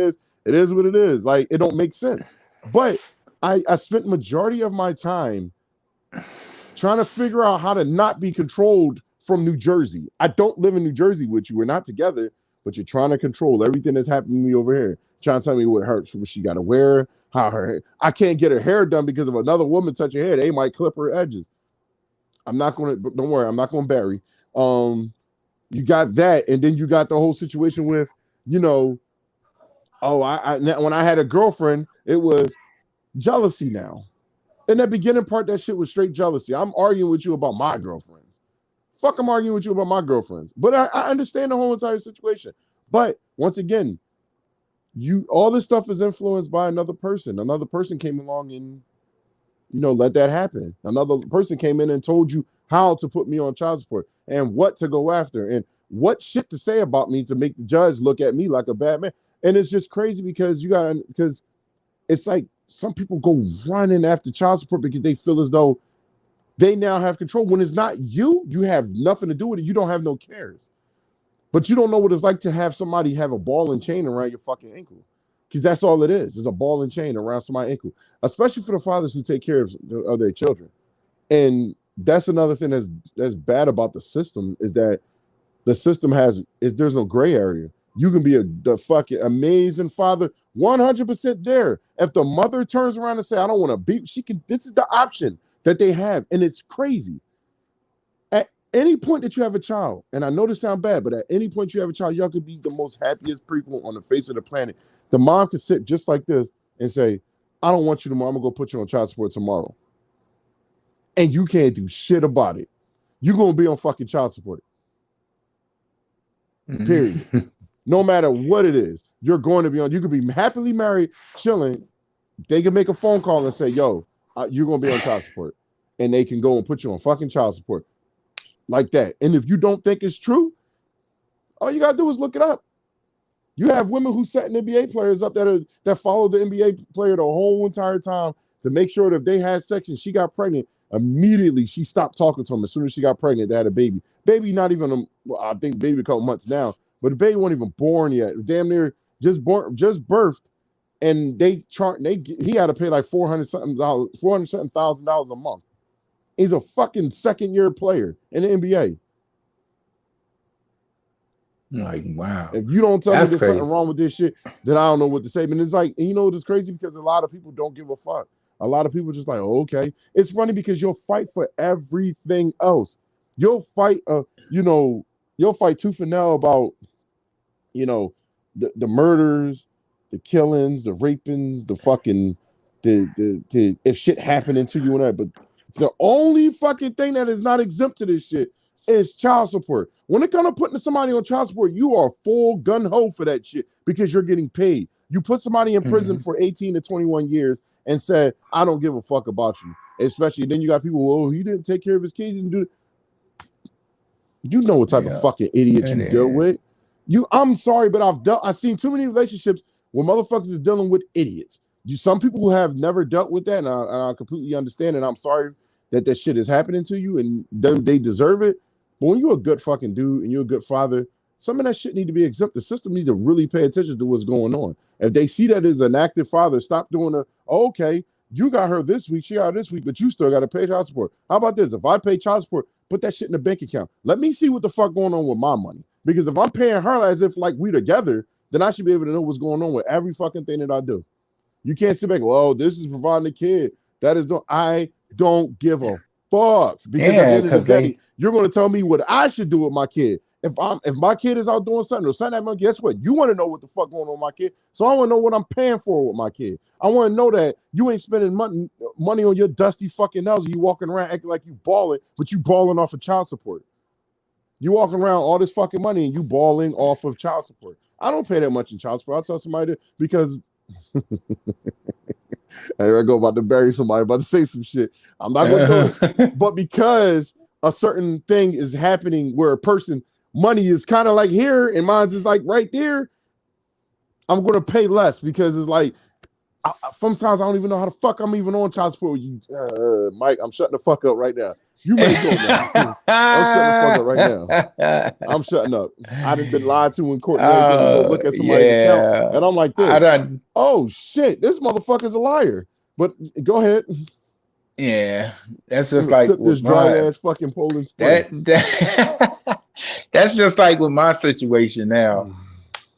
is what it is. Like, it don't make sense. But I spent majority of my time trying to figure out how to not be controlled from New Jersey. I don't live in New Jersey with you. We're not together, but you're trying to control everything that's happening to me over here. Trying to tell me what she got to wear, how her. I can't get her hair done because of another woman touch her hair. They might clip her edges. I'm not going to. Don't worry. I'm not going to bury. You got that, and then you got the whole situation with, when I had a girlfriend, it was jealousy now. In that beginning part, that shit was straight jealousy. I'm arguing with you about my girlfriends. Fuck, I'm arguing with you about my girlfriends. But I understand the whole entire situation. But once again, all this stuff is influenced by another person. Another person came along and, let that happen. Another person came in and told you how to put me on child support and what to go after and what shit to say about me to make the judge look at me like a bad man. And it's just crazy because it's like some people go running after child support because they feel as though they now have control. When it's not you, you have nothing to do with it. You don't have no cares. But you don't know what it's like to have somebody have a ball and chain around your fucking ankle. Because that's all it is. It's a ball and chain around somebody's ankle. Especially for the fathers who take care of their children. And that's another thing that's bad about the system is that the system there's no gray area. You can be the fucking amazing father, 100% there. If the mother turns around and say, I don't want to beat, this is the option that they have. And it's crazy. At any point that you have a child, and I know this sounds bad, but at any point you have a child, y'all could be the most happiest people on the face of the planet. The mom could sit just like this and say, I don't want you tomorrow. I'm going to go put you on child support tomorrow. And you can't do shit about it. You're going to be on fucking child support. Period. No matter what it is, you're going to be on. You could be happily married, chilling. They can make a phone call and say, yo, you're going to be on child support. And they can go and put you on fucking child support. Like that. And if you don't think it's true, all you got to do is look it up. You have women who set NBA players up that followed the NBA player the whole entire time to make sure that if they had sex and she got pregnant, immediately she stopped talking to him as soon as she got pregnant. They had a baby. Baby, not even, I think baby a couple months now, but the baby wasn't even born yet. Damn near just birthed. And he had to pay like $400-something thousand a month. He's a fucking second-year player in the NBA. Like, wow. If you don't tell me there's crazy. something wrong with this shit, then I don't know what to say. And it's like, it's crazy because a lot of people don't give a fuck. A lot of people just like, oh, okay. It's funny because you'll fight for everything else. You'll fight, you'll fight tooth and nail about, the murders, the killings, the rapings, the fucking, the if shit happening to you and that. But the only fucking thing that is not exempt to this shit is child support. When it comes to putting somebody on child support, you are full gun-ho for that shit because you're getting paid. You put somebody in prison for 18 to 21 years and said, I don't give a fuck about you. Especially then you got people, he didn't take care of his kids. He didn't do it. You know what type of fucking idiot you deal with. I'm sorry, but I've seen too many relationships where motherfuckers is dealing with idiots. Some people who have never dealt with that, and I completely understand, and I'm sorry that shit is happening to you, and they deserve it. But when you're a good fucking dude and you're a good father, some of that shit need to be exempt. The system need to really pay attention to what's going on. If they see that as an active father, stop doing okay, you got her this week, she got her this week, but you still got to pay child support. How about this? If I pay child support, put that shit in the bank account. Let me see what the fuck going on with my money. Because if I'm paying her as if like we together, then I should be able to know what's going on with every fucking thing that I do. You can't sit back and go, this is providing a kid. I don't give a fuck. Because at the end of the day, you're going to tell me what I should do with my kid. If my kid is out doing something or something, guess what? You want to know what the fuck going on with my kid. So I want to know what I'm paying for with my kid. I want to know that you ain't spending money on your dusty fucking nails. You walking around acting like you balling, but you balling off of child support. You walking around all this fucking money and you balling off of child support. I don't pay that much in child support. I'll tell somebody because here I go about to bury somebody, about to say some shit. I'm not going to do it. But because a certain thing is happening where a person money is kind of like here and mine's is like right there, I'm gonna pay less because it's like sometimes I don't even know how the fuck I'm even on child support. You, Mike, I'm shutting the fuck up right now. You may go now. I'm shutting the fuck up right now. I'm shutting up. I done been lied to in court. Go look at somebody's account, and I'm like this. Oh shit, this motherfucker's a liar. But go ahead. Yeah, that's just like this dry ass fucking Poland Spring. That's just like with my situation now.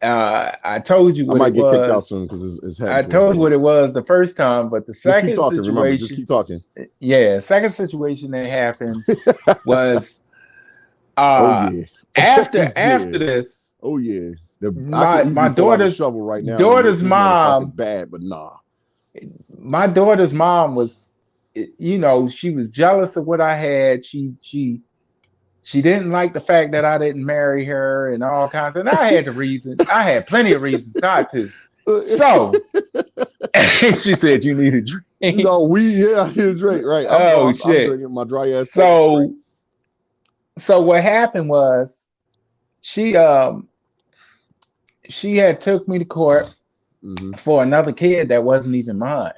I told you what I might it get was. kicked out soon because it's I told you what it was the first time, but the second situation, remember, just keep talking. Yeah, second situation that happened was after this. Oh yeah, my daughter's shovel right now. Daughter's mom bad, but nah. My daughter's mom was, you know, she was jealous of what I had. She didn't like the fact that I didn't marry her and all kinds of. And I had the reason. I had plenty of reasons not to. So she said, "You need a drink." No, I need a drink. Right? I'm drinking my dry ass. So what happened was, she had took me to court for another kid that wasn't even mine.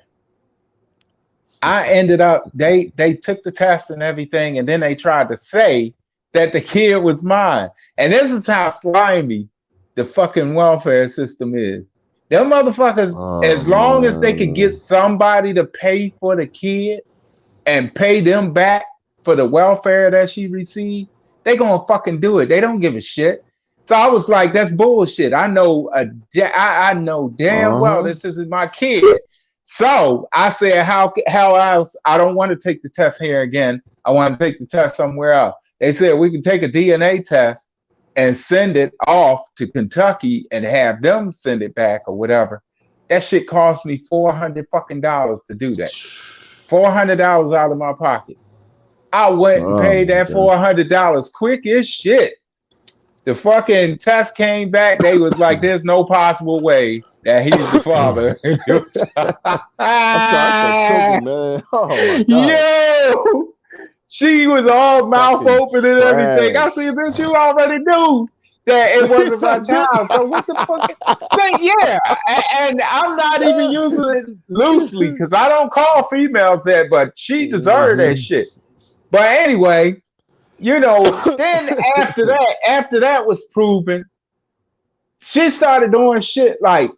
I ended up. They took the test and everything, and then they tried to say that the kid was mine. And this is how slimy the fucking welfare system is. Them motherfuckers, as long as they could get somebody to pay for the kid and pay them back for the welfare that she received, they gonna fucking do it. They don't give a shit. So I was like, that's bullshit. I know I know damn well this isn't my kid. So I said, how else? I don't want to take the test here again. I want to take the test somewhere else. They said we can take a DNA test and send it off to Kentucky and have them send it back or whatever. That shit cost me $400 fucking to do that. $400 out of my pocket. I went and paid that $400 quick as shit. The fucking test came back. They was like, "There's no possible way that he's the father." I'm sorry, man. Oh my God. Yo! She was all mouth open and everything. I see, bitch, you already knew that it wasn't my child. So what the fuck? Yeah, and I'm not even using it loosely because I don't call females that, but she deserved that shit. But anyway, you know, then after that was proven, she started doing shit like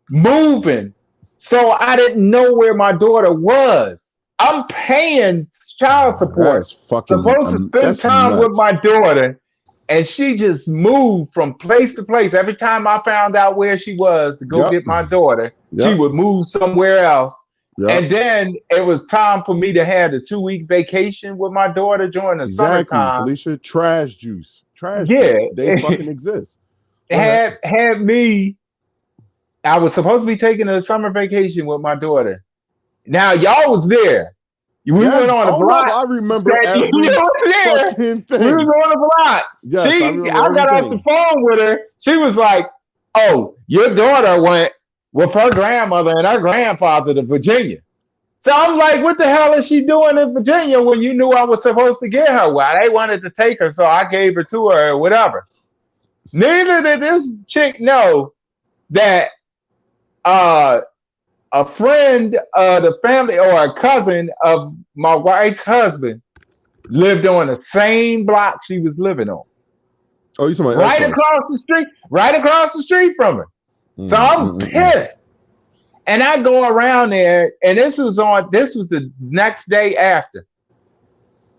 moving. So I didn't know where my daughter was. I'm paying child support. Supposed to spend time with my daughter, and she just moved from place to place. Every time I found out where she was to go get my daughter, she would move somewhere else. And then it was time for me to have the 2-week vacation with my daughter during the summertime. Felicia, trash juice. They fucking exist. Had me. I was supposed to be taking a summer vacation with my daughter. Now y'all was there. We went on the block. I remember every fucking thing. We was on the block. Yes, I got off the phone with her. She was like, "Oh, your daughter went with her grandmother and her grandfather to Virginia." So I'm like, "What the hell is she doing in Virginia when you knew I was supposed to get her?" Well, they wanted to take her, so I gave her to her or whatever. Neither did this chick know that a friend of the family or a cousin of my wife's husband lived on the same block she was living on. Oh, you talking about right across the street from her. So I'm pissed. And I go around there, and this was the next day after.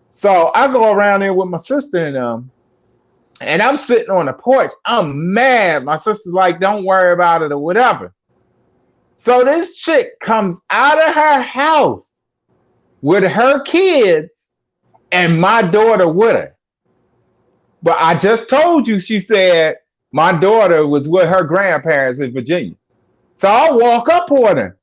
So I go around there with my sister and I'm sitting on the porch. I'm mad. My sister's like, "Don't worry about it," or whatever. So this chick comes out of her house with her kids and my daughter with her. But I just told you, she said my daughter was with her grandparents in Virginia. So I walk up on her.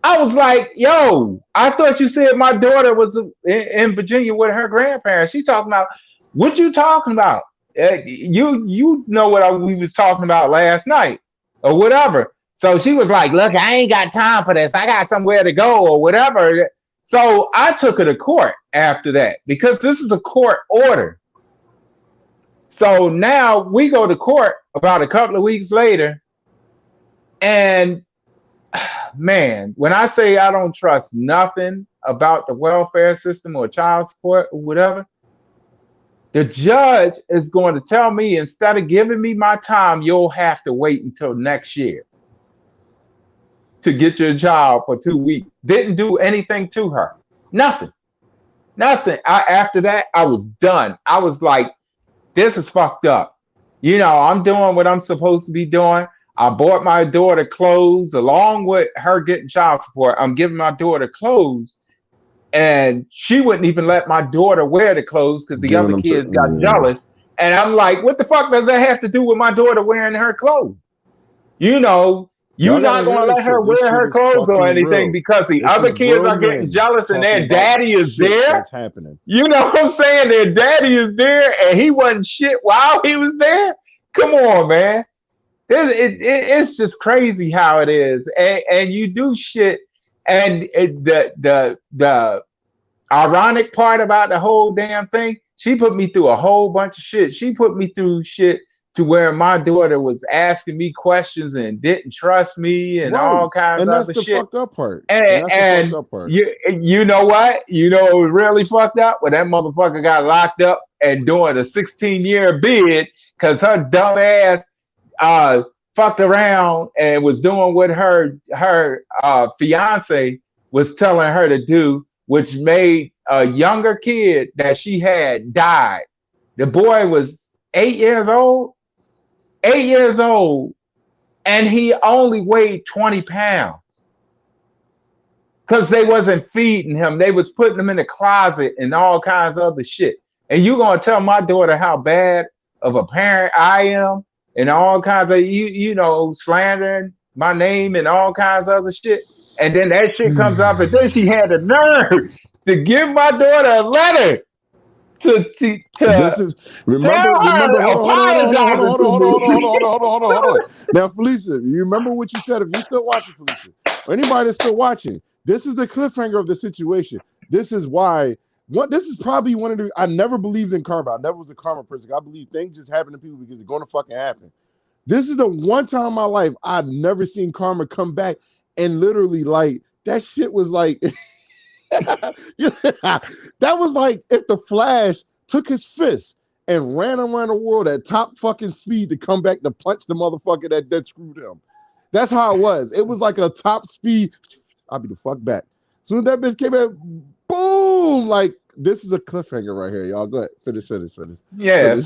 I was like, "Yo, I thought you said my daughter was in Virginia with her grandparents." She's talking about, "What you talking about? You know what we was talking about last night or whatever." So she was like, "Look, I ain't got time for this. I got somewhere to go or whatever." So I took her to court after that because this is a court order. So now we go to court about a couple of weeks later. And man, when I say I don't trust nothing about the welfare system or child support or whatever, the judge is going to tell me, instead of giving me my time, you'll have to wait until next year to get your child for 2 weeks. Didn't do anything to her. Nothing. After that, I was done. I was like, this is fucked up. You know, I'm doing what I'm supposed to be doing. I bought my daughter clothes along with her getting child support. I'm giving my daughter clothes, and she wouldn't even let my daughter wear the clothes because the other kids got jealous. And I'm like, what the fuck does that have to do with my daughter wearing her clothes? You know, you're not going to let her wear her clothes or anything because the other kids are getting jealous and their daddy is there. That's happening. You know what I'm saying? Their daddy is there and he wasn't shit while he was there. Come on, man. It's just crazy how it is. And you do shit. And the ironic part about the whole damn thing, she put me through a whole bunch of shit. She put me through shit to where my daughter was asking me questions and didn't trust me and all kinds of other shit. And that's the fucked up part. And you know what? You know what was really fucked up? When that motherfucker got locked up and doing a 16-year bid because her dumb ass fucked around and was doing what her fiance was telling her to do, which made a younger kid that she had died. The boy was 8 years old, and he only weighed 20 pounds because they wasn't feeding him. They was putting him in the closet and all kinds of other shit. And you gonna tell my daughter how bad of a parent I am and all kinds of, you know, slandering my name and all kinds of other shit. And then that shit comes up, and then she had the nerve to give my daughter a letter to this is remember hold on. Now, Felicia, you remember what you said? If you're still watching, Felicia, or anybody that's still watching, this is the cliffhanger of the situation. This is why this is probably one of the, I never believed in karma. I never was a karma person. I believe things just happen to people because they're going to fucking happen. This is the one time in my life I've never seen karma come back, and literally, like, that shit was like that was like if the Flash took his fist and ran around the world at top fucking speed to come back to punch the motherfucker that screwed him. That's how it was. It was like a top speed. I'll be the fuck back. As soon as that bitch came out, boom! Like, this is a cliffhanger right here, y'all. Go ahead, finish. Yeah.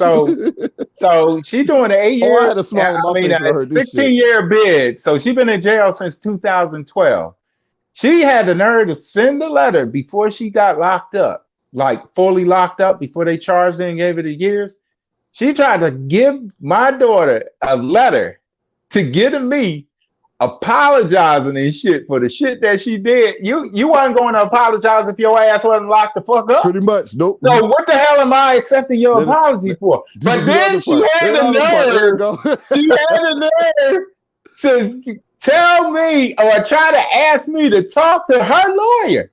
So she doing an 8 year. I had a smile on my face for her. 16-year bid. So she been in jail since 2012. She had the nerve to send a letter before she got locked up, like fully locked up before they charged her and gave her the years. She tried to give my daughter a letter to get to me apologizing and shit for the shit that she did. You weren't going to apologize if your ass wasn't locked the fuck up. Pretty much. Nope. So what the hell am I accepting your apology for? But then she had the nerve to tell me or try to ask me to talk to her lawyer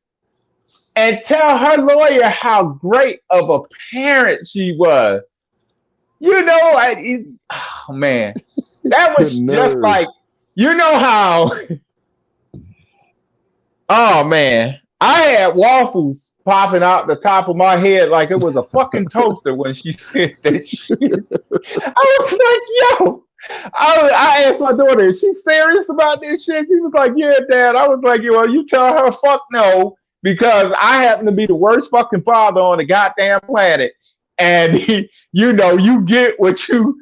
and tell her lawyer how great of a parent she was. You know, oh man, that was just like, you know how, oh man, I had waffles popping out the top of my head like it was a fucking toaster when she said that shit. I was like, yo, I asked my daughter, is she serious about this shit? She was like, yeah, Dad. I was like, well, you tell her fuck no, because I happen to be the worst fucking father on the goddamn planet. And you know, you get what you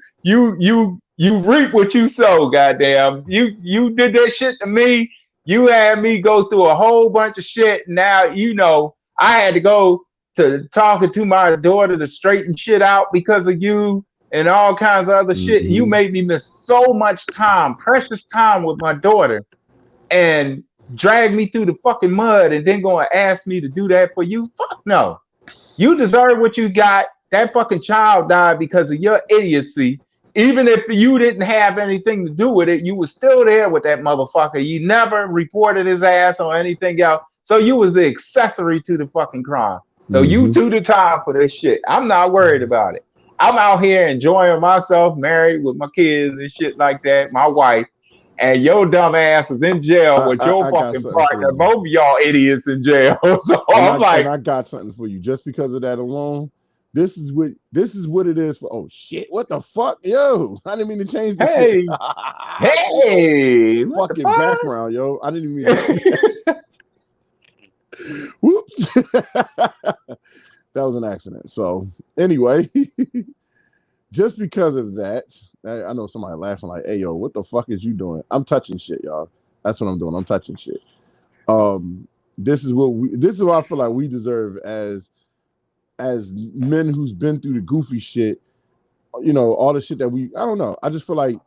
reap what you sow, goddamn. You did that shit to me. You had me go through a whole bunch of shit. Now, you know, I had to go to talking to my daughter to straighten shit out because of you and all kinds of other shit. You made me miss so much time, precious time with my daughter, and drag me through the fucking mud and then go and ask me to do that for you? Fuck no. You deserve what you got. That fucking child died because of your idiocy. Even if you didn't have anything to do with it, you were still there with that motherfucker. You never reported his ass or anything else. So you was the accessory to the fucking crime. So you Mm-hmm. to the time for this shit. I'm not worried about it. I'm out here enjoying myself, married with my kids and shit like that, my wife, and your dumb ass is in jail with your I got fucking something for partner. you. Both of y'all idiots in jail. So I'm like, I got something for you. Just because of that alone, this is what it is for. Oh shit! What the fuck, yo? I didn't mean to change the shit. hey, hey, what the Fucking fuck? background, yo. I didn't even mean to. Whoops. That was an accident. So anyway, just because of that, I know somebody laughing like, "Hey, yo, what the fuck is you doing?" I'm touching shit, y'all. That's what I'm doing. I'm touching shit. This is what I feel like we deserve as men who's been through the goofy shit. You know, all the shit that I don't know. I just feel like,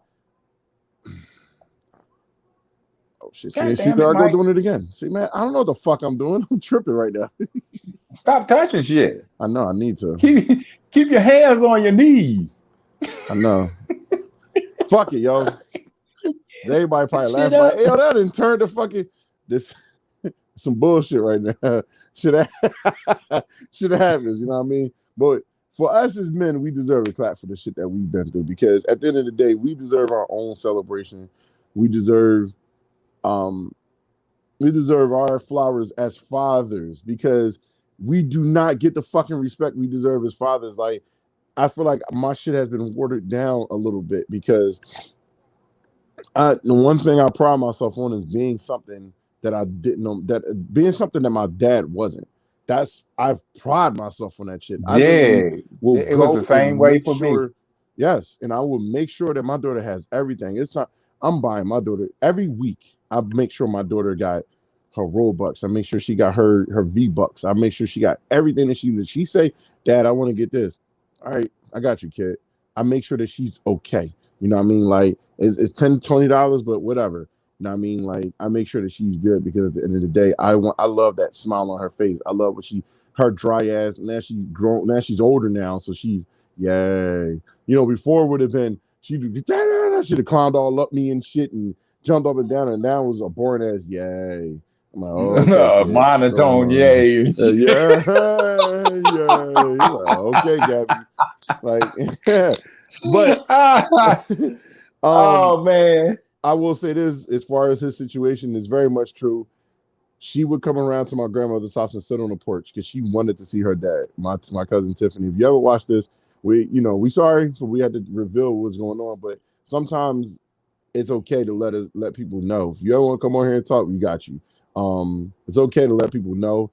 oh shit. See, there I go doing it again. See, man, I don't know what the fuck I'm doing. I'm tripping right now. Stop touching shit. I know. I need to. Keep your hands on your knees. I know. Fuck it, yo. Everybody probably laughing like, "Hey, yo, that didn't turn to fucking this." Some bullshit right now. Should happens, you know what I mean? But for us as men, we deserve a clap for the shit that we've been through, because at the end of the day, we deserve our own celebration. We deserve our flowers as fathers, because we do not get the fucking respect we deserve as fathers. Like, I feel like my shit has been watered down a little bit, because the one thing I pride myself on is being something that I didn't know, that being something that my dad wasn't. I've pride myself on that shit. It was the same way for me. Yes, and I will make sure that my daughter has everything. It's not. I'm buying my daughter every week. I make sure my daughter got her Robux. I make sure she got her V-Bucks. I make sure she got everything that she needs. She say, "Dad, I want to get this." All right, I got you, kid. I make sure that she's okay. You know what I mean? Like, it's $10, $20, but whatever. You know what I mean? Like, I make sure that she's good, because at the end of the day, I love that smile on her face. I love her dry ass. Now she's grown. Now she's older now, so she's yay. You know, before would have been she'd have climbed all up me and shit and jumped up and down, and now it was a boring ass yay. I'm like, oh, okay, monotone, yay. Yeah. Like, okay, Gabby. Like, but oh man. I will say this, as far as his situation is very much true. She would come around to my grandmother's house and sit on the porch because she wanted to see her dad, my cousin Tiffany. If you ever watch this, we sorry, so we had to reveal what's going on, but sometimes it's okay to let people know. If you ever want to come on here and talk, we got you. It's okay to let people know.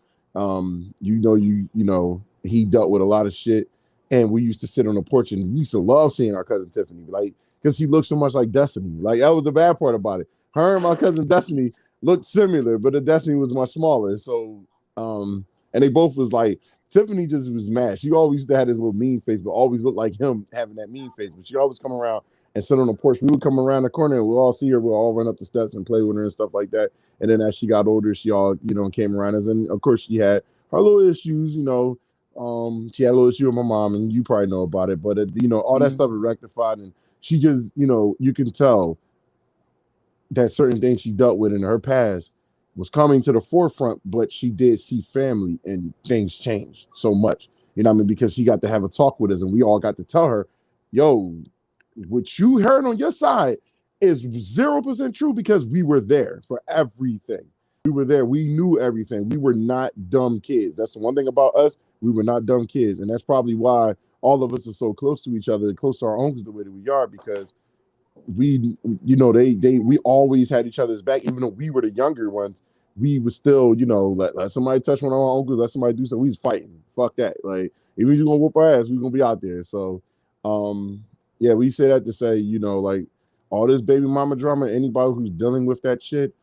He dealt with a lot of shit, and we used to sit on the porch, and we used to love seeing our cousin Tiffany, like, because she looked so much like Destiny. Like, that was the bad part about it. Her and my cousin Destiny looked similar, but the Destiny was much smaller. So, and they both was like, Tiffany just was mad. She always used to have this little mean face, but always looked like him having that mean face. But she always come around and sit on the porch. We would come around the corner and we'll all see her. We'll all run up the steps and play with her and stuff like that. And then as she got older, she all, came around us. And of course, she had her little issues, she had a little issue with my mom, and you probably know about it. But, all that stuff is rectified. And she just, you can tell that certain things she dealt with in her past was coming to the forefront, but she did see family and things changed so much, because she got to have a talk with us, and we all got to tell her, yo, what you heard on your side is 0% true, because we were there for everything. We were there. We knew everything. We were not dumb kids. That's the one thing about us. We were not dumb kids. And that's probably why all of us are so close to each other, close to our uncles the way that we are, because we always had each other's back. Even though we were the younger ones, we were still, let somebody touch one of our uncles, let somebody do something. We was fighting. Fuck that. Like, even if you're gonna whoop our ass, we're gonna be out there. So yeah, we say that to say, like, all this baby mama drama, anybody who's dealing with that shit,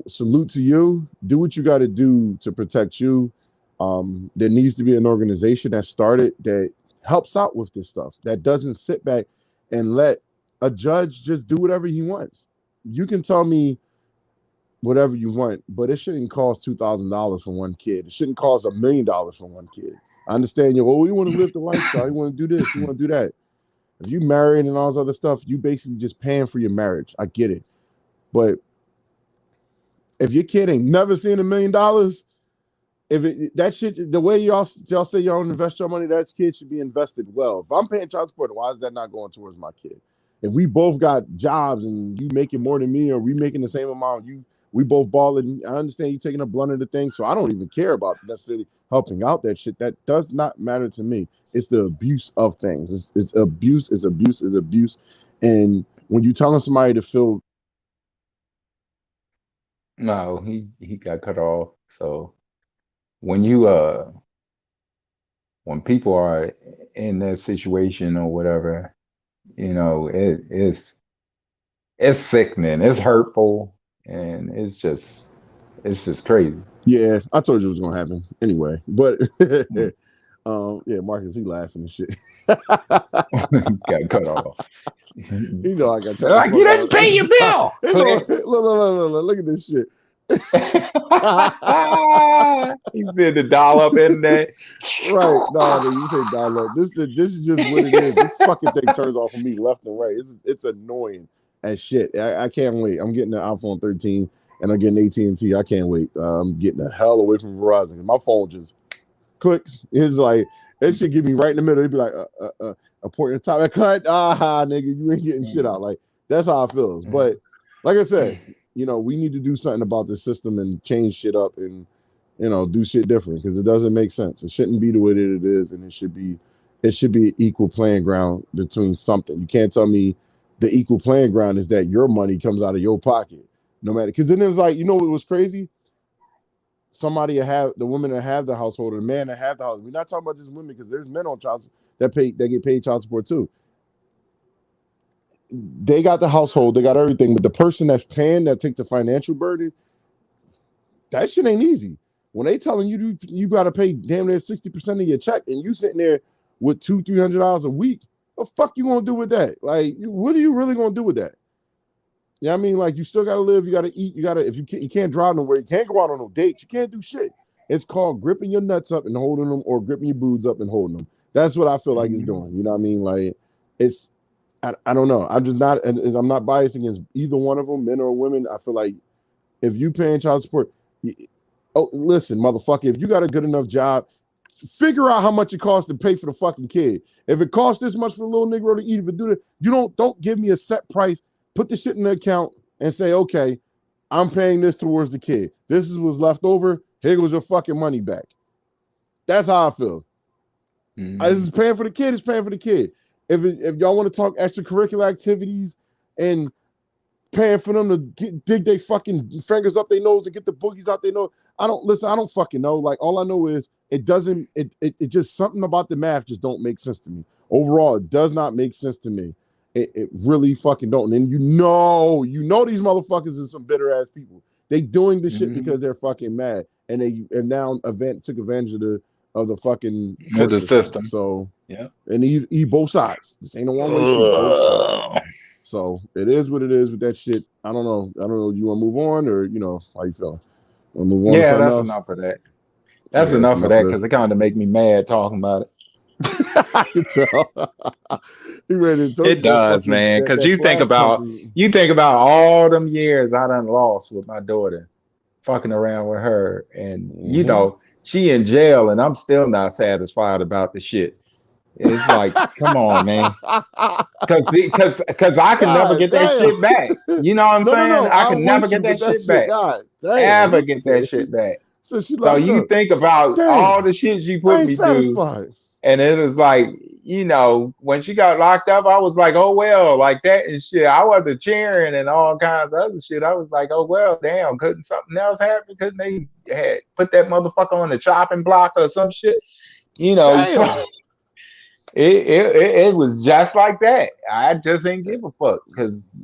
salute to you. Do what you got to do to protect you. There needs to be an organization that started that helps out with this stuff, that doesn't sit back and let a judge just do whatever he wants. You can tell me whatever you want, but it shouldn't cost $2,000 for one kid. It shouldn't cost $1 million for one kid. I understand you want to live the lifestyle, you want to do this, you want to do that. If you married and all this other stuff, you basically just paying for your marriage. I get it. But If your kid ain't never seen $1 million, that shit, the way y'all say y'all invest your money, that kid should be invested well. If I'm paying child support, why is that not going towards my kid? If we both got jobs and you making more than me, or we making the same amount, we both balling. I understand you taking a blunt of the thing, so I don't even care about necessarily helping out that shit. That does not matter to me. It's the abuse of things. It's abuse. It's abuse. It's abuse. And when you telling somebody to feel, No, he got cut off. So when when people are in that situation or whatever, it's sickening, it's hurtful, and it's just crazy. yeah, I told you it was gonna happen anyway. But yeah, Marcus, he laughing and shit. Got cut off. You know I got cut Like, you didn't pay your bill. Look at this shit. He said the dollop in there. Right. No, you say dial up. This is just what it is. This fucking thing turns off for me left and right. It's annoying as shit. I can't wait. I'm getting an iPhone 13 and I'm getting AT&T. I can't wait. I'm getting the hell away from Verizon. My phone just clicks. It's like it should get me right in the middle. It'd be like a port in the top. I cut. Nigga, you ain't getting shit out. Like that's how it feels. But like I said, we need to do something about the system and change shit up and do shit different, because it doesn't make sense. It shouldn't be the way that it is, and it should be an equal playing ground between something. You can't tell me the equal playing ground is that your money comes out of your pocket, no matter. Because then it was like, what was crazy? Somebody have the woman that have the household, or the man that have the house. We're not talking about just women, because there's men on child that get paid child support too. They got the household, they got everything, but the person that's paying, that take the financial burden, that shit ain't easy. When they telling you got to pay damn near 60% of your check, and you sitting there with $200-$300 a week, what the fuck you gonna do with that? Like, what are you really gonna do with that? Yeah, I mean, like, you still gotta live, you gotta eat, if you can't drive nowhere, you can't go out on no dates, you can't do shit. It's called gripping your nuts up and holding them, or gripping your boobs up and holding them. That's what I feel like it's doing. You know what I mean? Like, it's. I don't know. I'm not biased against either one of them, men or women. I feel like if you paying child support, listen, motherfucker, if you got a good enough job, figure out how much it costs to pay for the fucking kid. If it costs this much for the little Negro to eat, if it do that, you don't give me a set price. Put the shit in the account and say, okay, I'm paying this towards the kid. This is what's left over. Here goes your fucking money back. That's how I feel. This is paying for the kid. It's paying for the kid. If y'all want to talk extracurricular activities and paying for them to dig their fucking fingers up their nose and get the boogies out their nose, I don't fucking know. Like, all I know is it just something about the math just don't make sense to me. Overall, it does not make sense to me. It really fucking don't. And these motherfuckers are some bitter ass people. They doing this shit because they're fucking mad, and now took advantage of the fucking system. So yeah, and he both sides. This ain't a one way street. Both sides. So it is what it is with that shit. I don't know. You want to move on, or how you feeling? Want to move on? Yeah, that's enough of that. That's enough of that, because it kind of make me mad talking about it. I can tell. It does, man. Because you think about all them years I done lost with my daughter, fucking around with her, and she in jail, and I'm still not satisfied about the shit. It's like, come on, man. Because I can never get that shit back. You know what I'm saying? No, I can never get that shit back. Ever get that shit back. So you think about all the shit she put me through. And it was like, when she got locked up, I was like, oh, well, like that and shit. I wasn't cheering and all kinds of other shit. I was like, oh, well, damn, couldn't something else happen? Couldn't they put that motherfucker on the chopping block or some shit? It was just like that. I just ain't give a fuck, because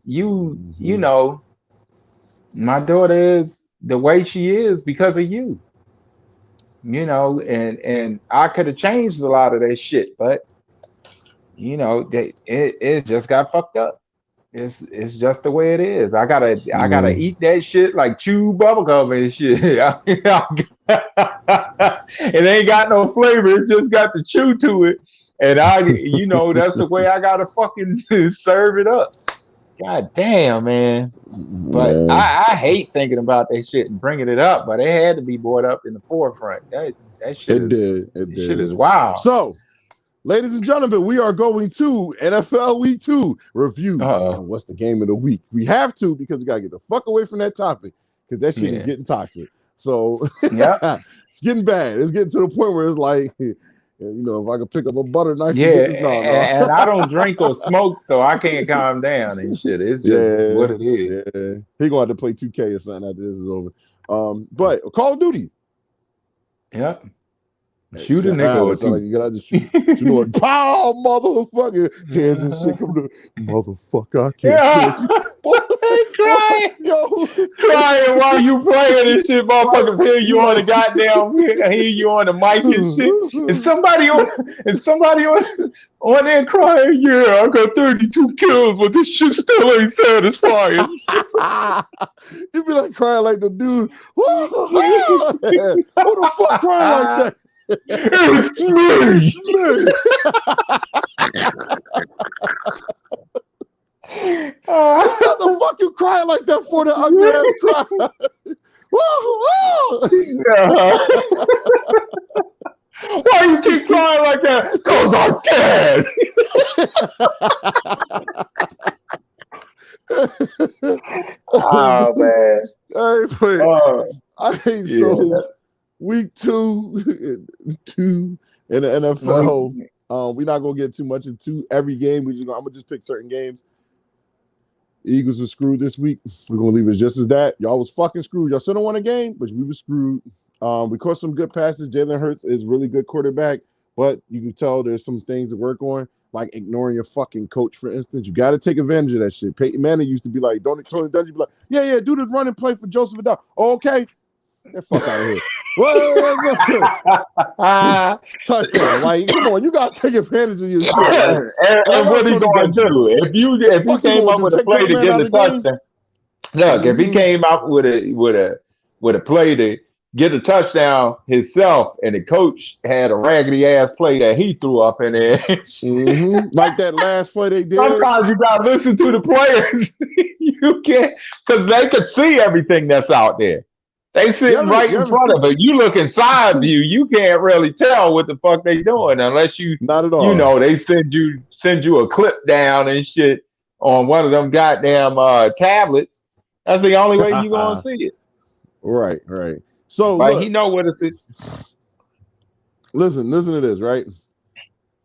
my daughter is the way she is because of you. And I could have changed a lot of that shit, but it just got fucked up. It's just the way it is. I gotta eat that shit like chew bubblegum and shit. It ain't got no flavor. It just got the chew to it. And that's the way I gotta fucking serve it up. God damn, man. But Man. I hate thinking about that shit and bringing it up, but it had to be brought up in the forefront. That shit shit is wild. So, ladies and gentlemen, we are going to NFL Week 2 review. And what's the game of the week? We have to because we got to get the fuck away from that topic because that shit is getting toxic. So, it's getting bad. It's getting to the point where it's like, if I could pick up a butter knife. And I don't drink or smoke, so I can't calm down and shit. It's just what it is. Yeah. He going to have to play 2K or something after this is over. But Call of Duty. Yep. Shoot a nigga or two. Like you gotta shoot like, pow, motherfucker. Tears and shit come to motherfucker. I can't crying while you playing and shit. Motherfuckers hear you on the goddamn, hear you on the mic and shit. And somebody on there crying, yeah, I got 32 kills, but this shit still ain't satisfying. You be like crying like the dude. Who the fuck crying like that? It's me. What the fuck you crying like that for? The ugly ass cry. Why you keep crying like that? Because I'm dead. Oh man. So week 2 in the NFL. We're not gonna get too much into every game. I'm gonna just pick certain games. The Eagles were screwed this week. We're gonna leave it just as that. Y'all was fucking screwed. Y'all still don't won a game, but we were screwed. We caught some good passes. Jalen Hurts is really good quarterback, but you can tell there's some things to work on, like ignoring your fucking coach, for instance. You got to take advantage of that shit. Peyton Manning used to be like, Tony Dungy be like, yeah, do the run and play for Joseph Adele. Oh, okay. Get fuck out of here. Touchdown. Like, come on, you gotta take advantage of your shit. And what he going to do? If he came up with a play to get the touchdown. Look, if he came out with a play to get a touchdown himself, and the coach had a raggedy ass play that he threw up in there, like that last play they did. Sometimes you gotta listen to the players. You can't, because they can see everything that's out there. They sitting right in front of it. You look inside view, you can't really tell what the fuck they doing unless you, not at all. They send you a clip down and shit on one of them goddamn tablets. That's the only way you gonna see it. Right. So, he know what it's. Listen to this, right?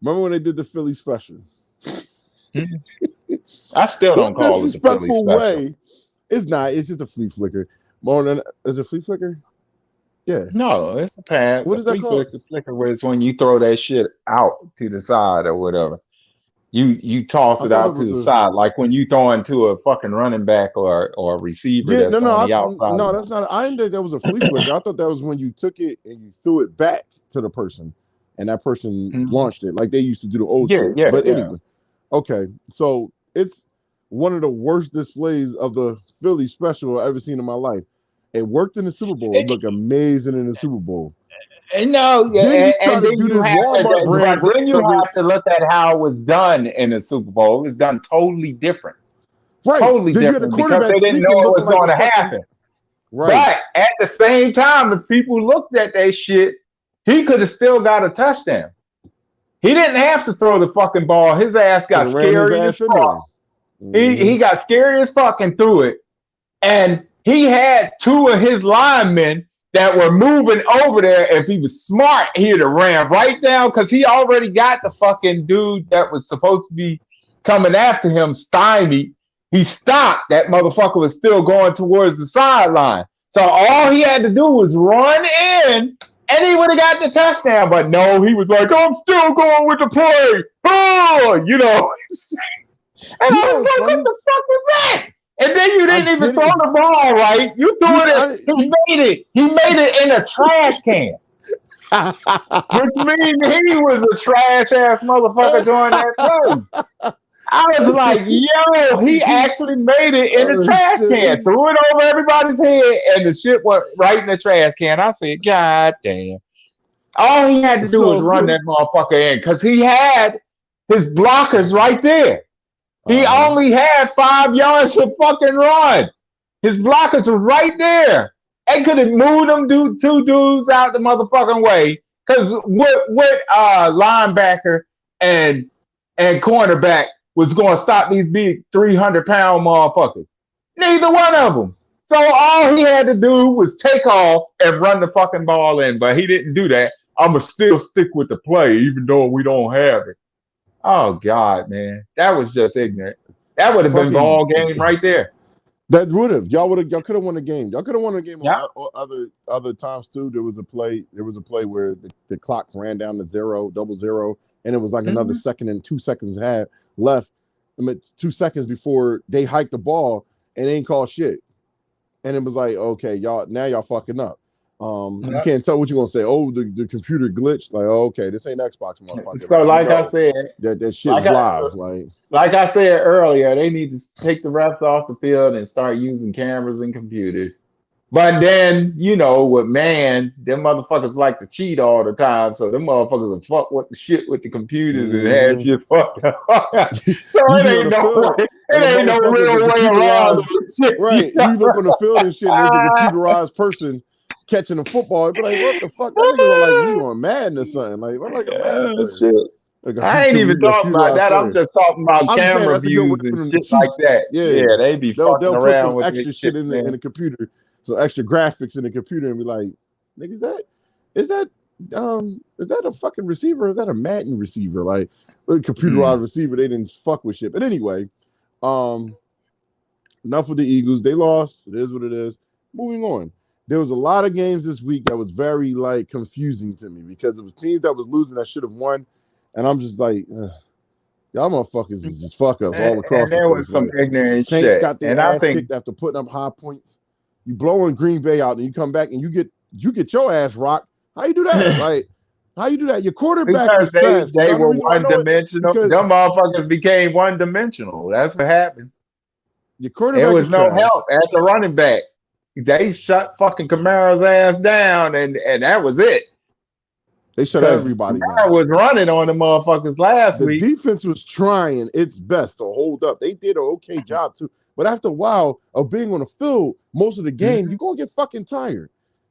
Remember when they did the Philly special? I still don't call it the Philly special. Way. It's not. It's just a flea flicker. Is it flea flicker? Yeah. No, it's a pad. What is that called? Flicker where it's when you throw that shit out to the side or whatever. You toss it out to the side, like when you throw into a fucking running back or a receiver that's on the outside. No, that's not. I didn't think that was a flea flicker. I thought that was when you took it and you threw it back to the person, and that person launched it, like they used to do the old shit. Yeah, but anyway, okay. So it's one of the worst displays of the Philly special I've ever seen in my life. It worked in the Super Bowl. It looked amazing in the Super Bowl. No, then you have to look at how it was done in the Super Bowl. It was done totally different. Right. Totally different because they didn't know it was going to happen. Right. But at the same time, if people looked at that shit, he could have still got a touchdown. He didn't have to throw the fucking ball. His ass got scary as fuck. He got scary as fuck and threw it. And he had two of his linemen that were moving over there. If he was smart, he'd have ran right down because he already got the fucking dude that was supposed to be coming after him stymied. He stopped. That motherfucker was still going towards the sideline. So all he had to do was run in, and he would have got the touchdown. But no, he was like, I'm still going with the play. Oh, And I was like, what the fuck was that? And then you didn't even throw the ball right. You threw it. He made it in a trash can. Which means he was a trash ass motherfucker during that play. I was like, yo, he actually made it in a trash can. Threw it over everybody's head, and the shit went right in the trash can. I said, God damn. All he had to do was run that motherfucker in because he had his blockers right there. He only had 5 yards to fucking run. His blockers were right there. They could have moved them two dudes out the motherfucking way. Because what linebacker and cornerback was going to stop these big 300-pound motherfuckers? Neither one of them. So all he had to do was take off and run the fucking ball in. But he didn't do that. I'm going to still stick with the play even though we don't have it. Oh, God, man. That was just ignorant. That would have been ball game right there. That would have. Y'all could have won the game. Y'all could have won the game on other times too. There was a play where the clock ran down to 0, and it was like another second and 2 seconds had left. I mean, 2 seconds before they hiked the ball and they ain't called shit. And it was like, okay, y'all fucking up. You can't tell what you're gonna say. Oh, the computer glitched. Like, oh, okay, this ain't Xbox, motherfucker. So, like I said, that shit is live. Like I said earlier, they need to take the refs off the field and start using cameras and computers. But then, with man, them motherfuckers like to cheat all the time, so them motherfuckers will fuck with the shit with the computers and have shit fucked up. So it ain't no real way around shit. Right. You look on the field and shit, and there's a computerized person catching a football. Be like, what the fuck? That nigga look like you on Madden or something. Like, what like a Madden shit. Like I ain't even talking about that. I'm just talking about camera views and shit like that. Yeah, they be fucking they'll around put some extra shit in the computer. So extra graphics in the computer and be like, nigga, is that a fucking receiver? Or is that a Madden receiver? Like a computerized receiver, they didn't fuck with shit. But anyway, enough with the Eagles. They lost. It is what it is. Moving on. There was a lot of games this week that was very confusing to me because it was teams that was losing that should have won. And I'm just like, y'all motherfuckers is just fuck ups all across the place. There was some ignorant shit. Saints got their ass kicked after putting up high points. You blowing Green Bay out and you come back and you get your ass rocked. How you do that? How you do that? Your quarterback is trash. They were one-dimensional. Them motherfuckers became one-dimensional. That's what happened. Your quarterback there was no help at the running back. They shut fucking Kamara's ass down and that was it. They shut everybody down. I was running on the motherfuckers last week. The defense was trying its best to hold up. They did an okay job too. But after a while of being on the field most of the game, you're gonna get fucking tired.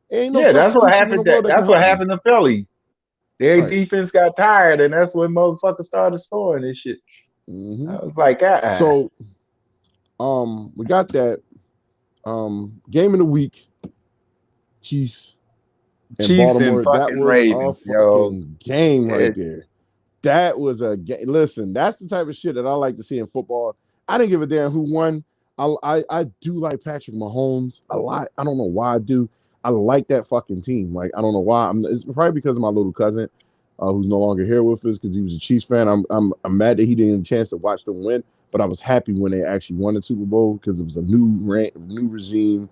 That's what happened. That's what happened to Philly. Their defense got tired, and that's when motherfuckers started scoring this shit. I was like, So, we got that game of the week. Chiefs and Baltimore. That was Ravens, a fucking game right there. That was a game. Listen, that's the type of shit that I like to see in football. I didn't give a damn who won. I do like Patrick Mahomes a lot. I don't know why I do. I like that fucking team. Like, I don't know why. It's probably because of my little cousin, who's no longer here with us because he was a Chiefs fan. I'm mad that he didn't have a chance to watch them win, but I was happy when they actually won the Super Bowl because it was a new regime.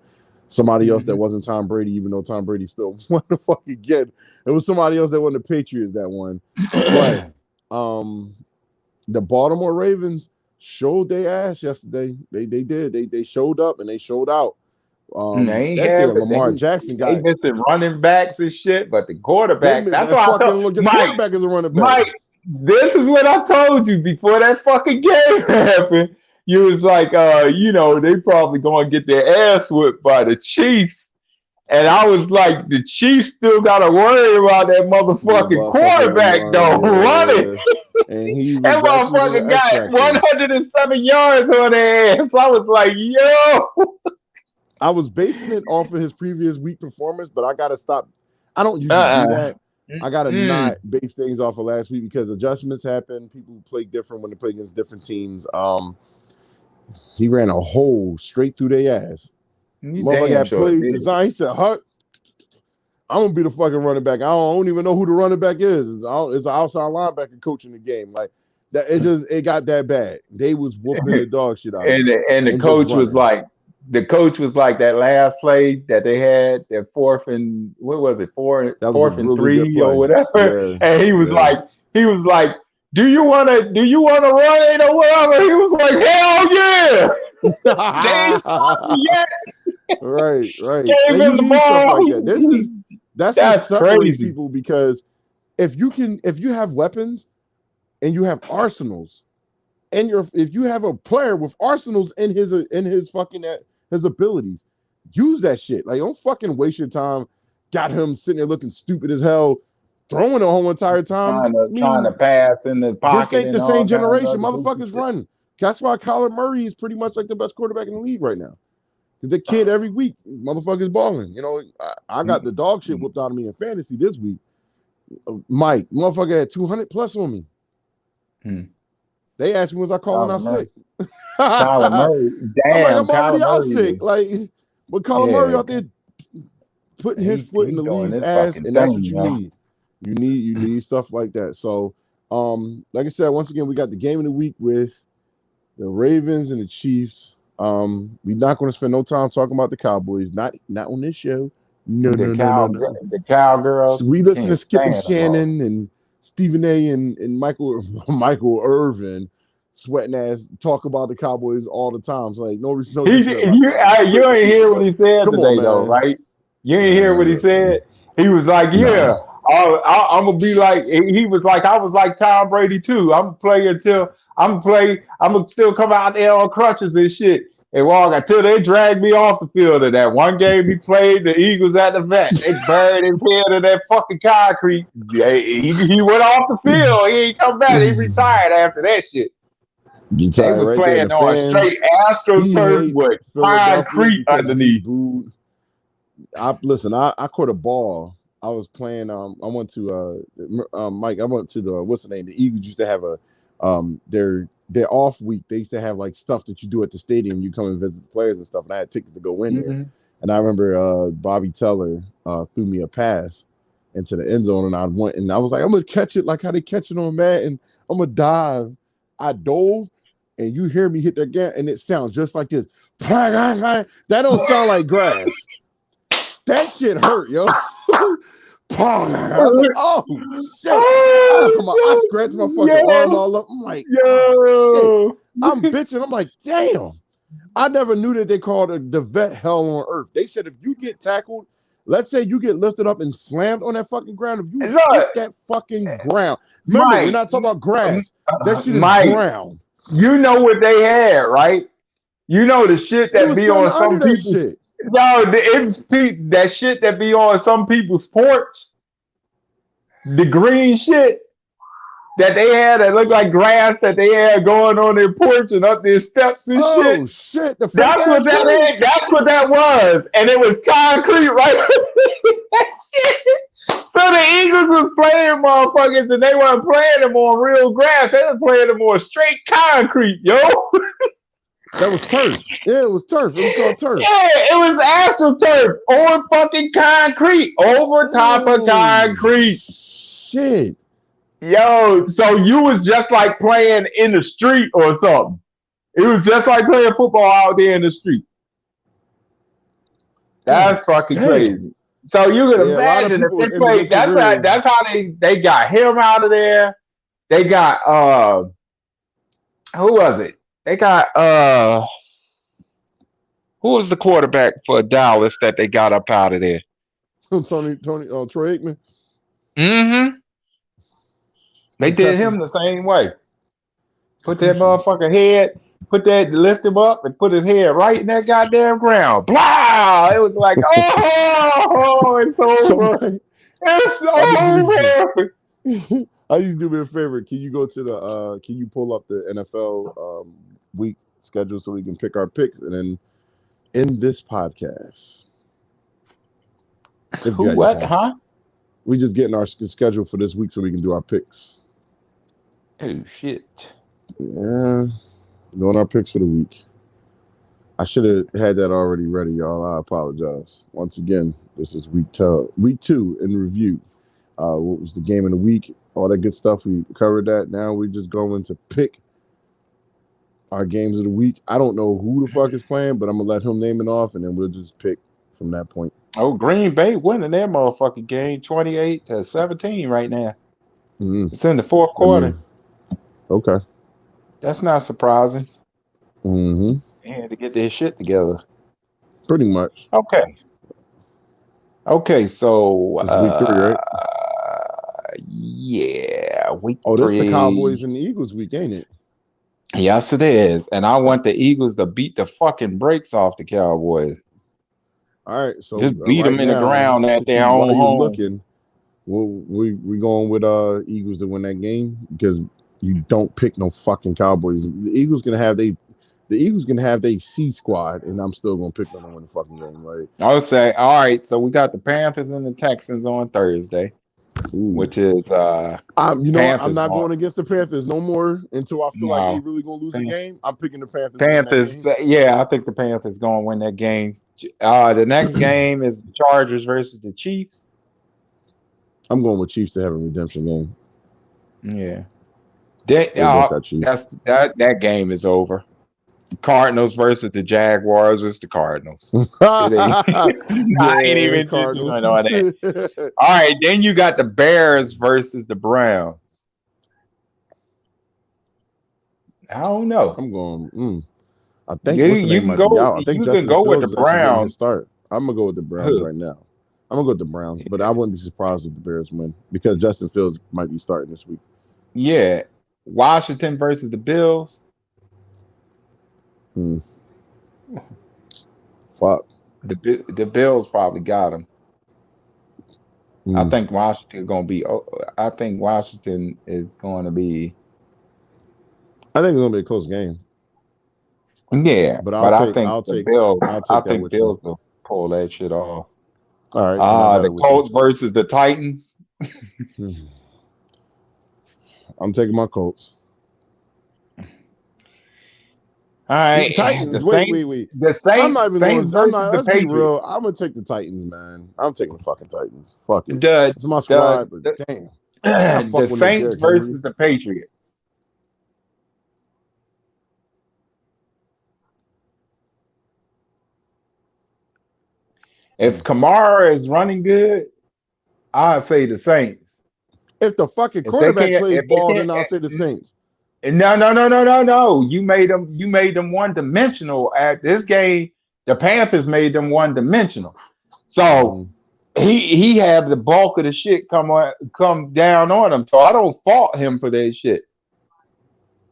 Somebody else that wasn't Tom Brady, even though Tom Brady still won the fucking again. It was somebody else that won the Patriots that won. But the Baltimore Ravens showed their ass yesterday. They did. They showed up and they showed out. Lamar Jackson got missing running backs and shit, but the quarterback. That's why I told the quarterback is a running back. Mike, this is what I told you before that fucking game happened. You was like, they probably going to get their ass whipped by the Chiefs. And I was like, the Chiefs still got to worry about that motherfucking quarterback, though, running. And that motherfucker got 107 yards on their ass. I was like, yo. I was basing it off of his previous week performance, but I got to stop. I don't usually do that. I got to not base things off of last week because adjustments happen. People play different when they play against different teams. He ran a hole straight through their ass. Motherfucker got played design. He said, I'm going to be the fucking running back. I don't even know who the running back is. It's an outside linebacker coaching the game. Like, that, it got that bad. They was whooping the dog shit out. And the coach was like, that last play that they had, that fourth and fourth and 3 or whatever. Yeah. And he was like, do you want to run it or whatever? He was like, hell yeah. Right. Gave him the ball. Like that. That's what separates people because if you have weapons and you have arsenals, and if you have a player with arsenals in his fucking his abilities, use that shit. Like, don't fucking waste your time. Got him sitting there looking stupid as hell, throwing the whole entire time. Trying to pass in the pocket. This ain't the same generation. Motherfuckers shit. run. That's why Kyler Murray is pretty much like the best quarterback in the league right now. The kid every week, motherfuckers balling. You know, I got the dog shit whooped out of me in fantasy this week. Mike, motherfucker had 200 plus on me. They asked me, was I calling out sick? Kyler Murray, damn, I'm already out sick. Like, but Kyler Murray out there putting his foot in the league's ass, and that's what you need. You need stuff like that. So, like I said, once again, we got the game of the week with the Ravens and the Chiefs. We're not going to spend no time talking about the Cowboys. Not on this show. No. The Cowgirls. So we listen to Skip and Shannon and Stephen A. and Michael Irvin sweating ass talk about the Cowboys all the time. So like, no. You ain't hear what he said today, though, right? You ain't hear what he said. He was like, "Yeah, I'm gonna be like." He was like, "I was like Tom Brady too. I'm gonna still come out there on crutches and shit and walk until they drag me off the field." Of that one game he played, the Eagles at the vet, they buried his head in that fucking concrete. He went off the field. He ain't come back. He retired after that shit. They were playing on straight AstroTurf with concrete underneath. I caught a ball. I was playing. I went to Mike. I went to the what's the name? The Eagles used to have their off week. They used to have like stuff that you do at the stadium. You come and visit the players and stuff. And I had tickets to go in there. And I remember Bobby Teller threw me a pass into the end zone, and I went and I was like, I'm gonna catch it like how they catch it on Madden. I'm gonna dive. I dove, and you hear me hit that gap, and it sounds just like this. That don't sound like grass. That shit hurt, yo. I was like, oh shit! I scratched my fucking arm all up. I'm like, shit. I'm bitching. I'm like, damn. I never knew that they called the vet hell on earth. They said if you get tackled, let's say you get lifted up and slammed on that fucking ground, if you hit that fucking ground, remember, we're not talking about grass. That shit is ground. You know what they had, right? You know the shit that be on some people's shit. No, that shit that be on some people's porch, the green shit that they had that looked like grass that they had going on their porch and up their steps and shit. Oh shit! That's what that is. That's what that was, and it was concrete, right? That shit. So the Eagles was playing motherfuckers, and they weren't playing them on real grass. They were playing them on straight concrete, yo. That was turf. Yeah, it was turf. It was called turf. Yeah, it was AstroTurf on fucking concrete, over top of concrete. Shit. Yo, so you was just like playing in the street or something. It was just like playing football out there in the street. That's fucking crazy. So you can imagine if they played. That's how they got him out of there. They got who was it? They got who was the quarterback for Dallas that they got up out of there? Troy Aikman. Mm-hmm. They did him the same way. Put that motherfucker head, lift him up and put his head right in that goddamn ground. Blah! It was like, oh, it's over. It's over. I need to do me a favor. Can you go to can you pull up the NFL week schedule so we can pick our picks and then end this podcast? We just getting our schedule for this week so we can do our picks. Oh shit. Yeah. Doing our picks for the week. I should have had that already ready, y'all. I apologize. Once again, this is week 2 in review. What was the game of the week? All that good stuff. We covered that. Now we're just going to pick our games of the week. I don't know who the fuck is playing, but I'm going to let him name it off, and then we'll just pick from that point. Oh, Green Bay winning their motherfucking game 28-17 right now. Mm-hmm. It's in the fourth quarter. Okay. That's not surprising. Mm-hmm. They had to get their shit together. Pretty much. Okay, so it's week 3, right? Yeah, week 3. Oh, that's the Cowboys and the Eagles week, ain't it? Yes, it is. And I want the Eagles to beat the fucking brakes off the Cowboys. All right, so Just beat right them in the now, ground at since their own while you're home. looking, we going with Eagles to win that game because you don't pick no fucking Cowboys. The Eagles gonna have they C squad, and I'm still gonna pick them to win the fucking game. Like, I would say, all right, so we got the Panthers and the Texans on Thursday, which is I'm Panthers not on. going against the Panthers no more until I feel like they No. really gonna lose a game. I'm picking the Panthers to win that Panthers, game. yeah, I think the Panthers gonna win that game. The next game is the Chargers versus the Chiefs. I'm going with Chiefs to have a redemption game. Yeah, Chiefs. that game is over. Cardinals versus the Jaguars is the Cardinals. I ain't even doing all that. All right, then you got the Bears versus the Browns. I don't know. I'm going. I think you can go. I think you Justin can go with Fields the is actually getting his Browns. start. I'm gonna go with the Browns right now. I'm gonna go with the Browns, but I wouldn't be surprised if the Bears win because Justin Fields might be starting this week. Yeah, Washington versus the Bills. Fuck. The Bills probably got him. I think Washington gonna be. I think Washington is going to be. I think it's gonna be a close game. Yeah, but I think the Bills. I think Bills will pull that shit off. All right. The Colts versus the Titans. I'm taking my Colts. All right, the Titans. Wait. The Saints versus the Patriots. Real. I'm gonna take the Titans, man. I'm taking the fucking Titans. Fuck it. It's my squad, but damn. The Saints versus the Patriots. If Kamara is running good, I'll say the Saints. If the fucking quarterback plays ball, then I'll say the Saints. No. You made them one-dimensional at this game. The Panthers made them one-dimensional. So he had the bulk of the shit come down on him. So I don't fault him for that shit.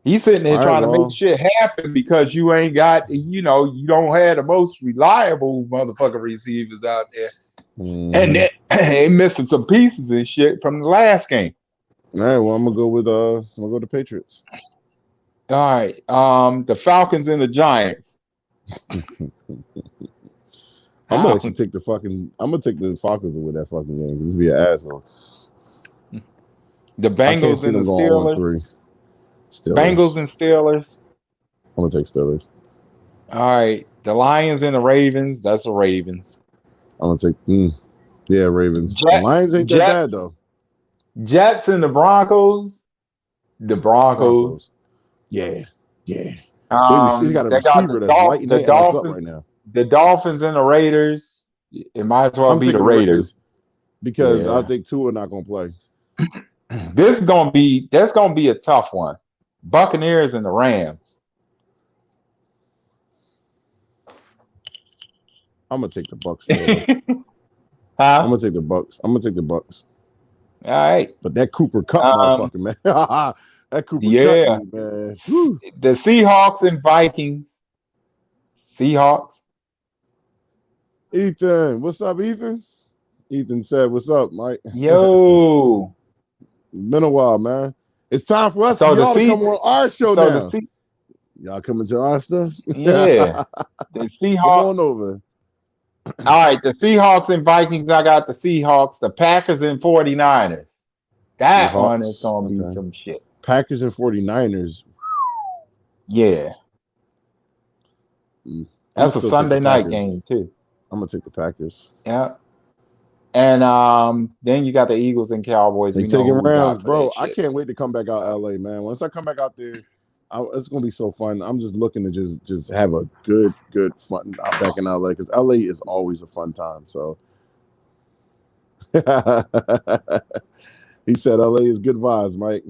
He's sitting there trying to make shit happen because you ain't got, you don't have the most reliable motherfucking receivers out there. And they missing some pieces and shit from the last game. All right, well, I'm gonna go with the Patriots. All right. The Falcons and the Giants. I'm gonna take the Falcons to win that fucking game. This be an asshole. The Bengals and the Steelers. Bengals and Steelers. I'm gonna take Steelers. All right. The Lions and the Ravens. That's the Ravens. I'm gonna take Ravens. The Lions ain't that bad though. Jets and the Broncos. The Broncos. Yeah. They got the Dolphins right now. The Dolphins and the Raiders. It might as well be the Raiders because I think two are not gonna play. That's gonna be a tough one. Buccaneers and the Rams. I'm gonna take the Bucks. I'm gonna take the Bucks. All right, but that Cooper Cup, motherfucker, man. That Cooper Cup, man. Whew. The Seahawks and Vikings. Seahawks. Ethan, what's up, Ethan? Ethan said, "What's up, Mike?" Yo, been a while, man. It's time for us to come on our show now. Y'all coming to our stuff? Yeah. The Seahawks. Come on over. All right, the Seahawks and Vikings. I got the Seahawks. The Packers and 49ers. That Seahawks. One is going to be some shit. Packers and 49ers. Yeah. That's a Sunday night game, too. I'm going to take the Packers. Yeah. And then you got the Eagles and Cowboys. They taking rounds, bro. I can't wait to come back out LA, man. Once I come back out there, it's gonna be so fun. I'm just looking to just have a good fun back in LA because LA is always a fun time. So he said LA is good vibes, Mike.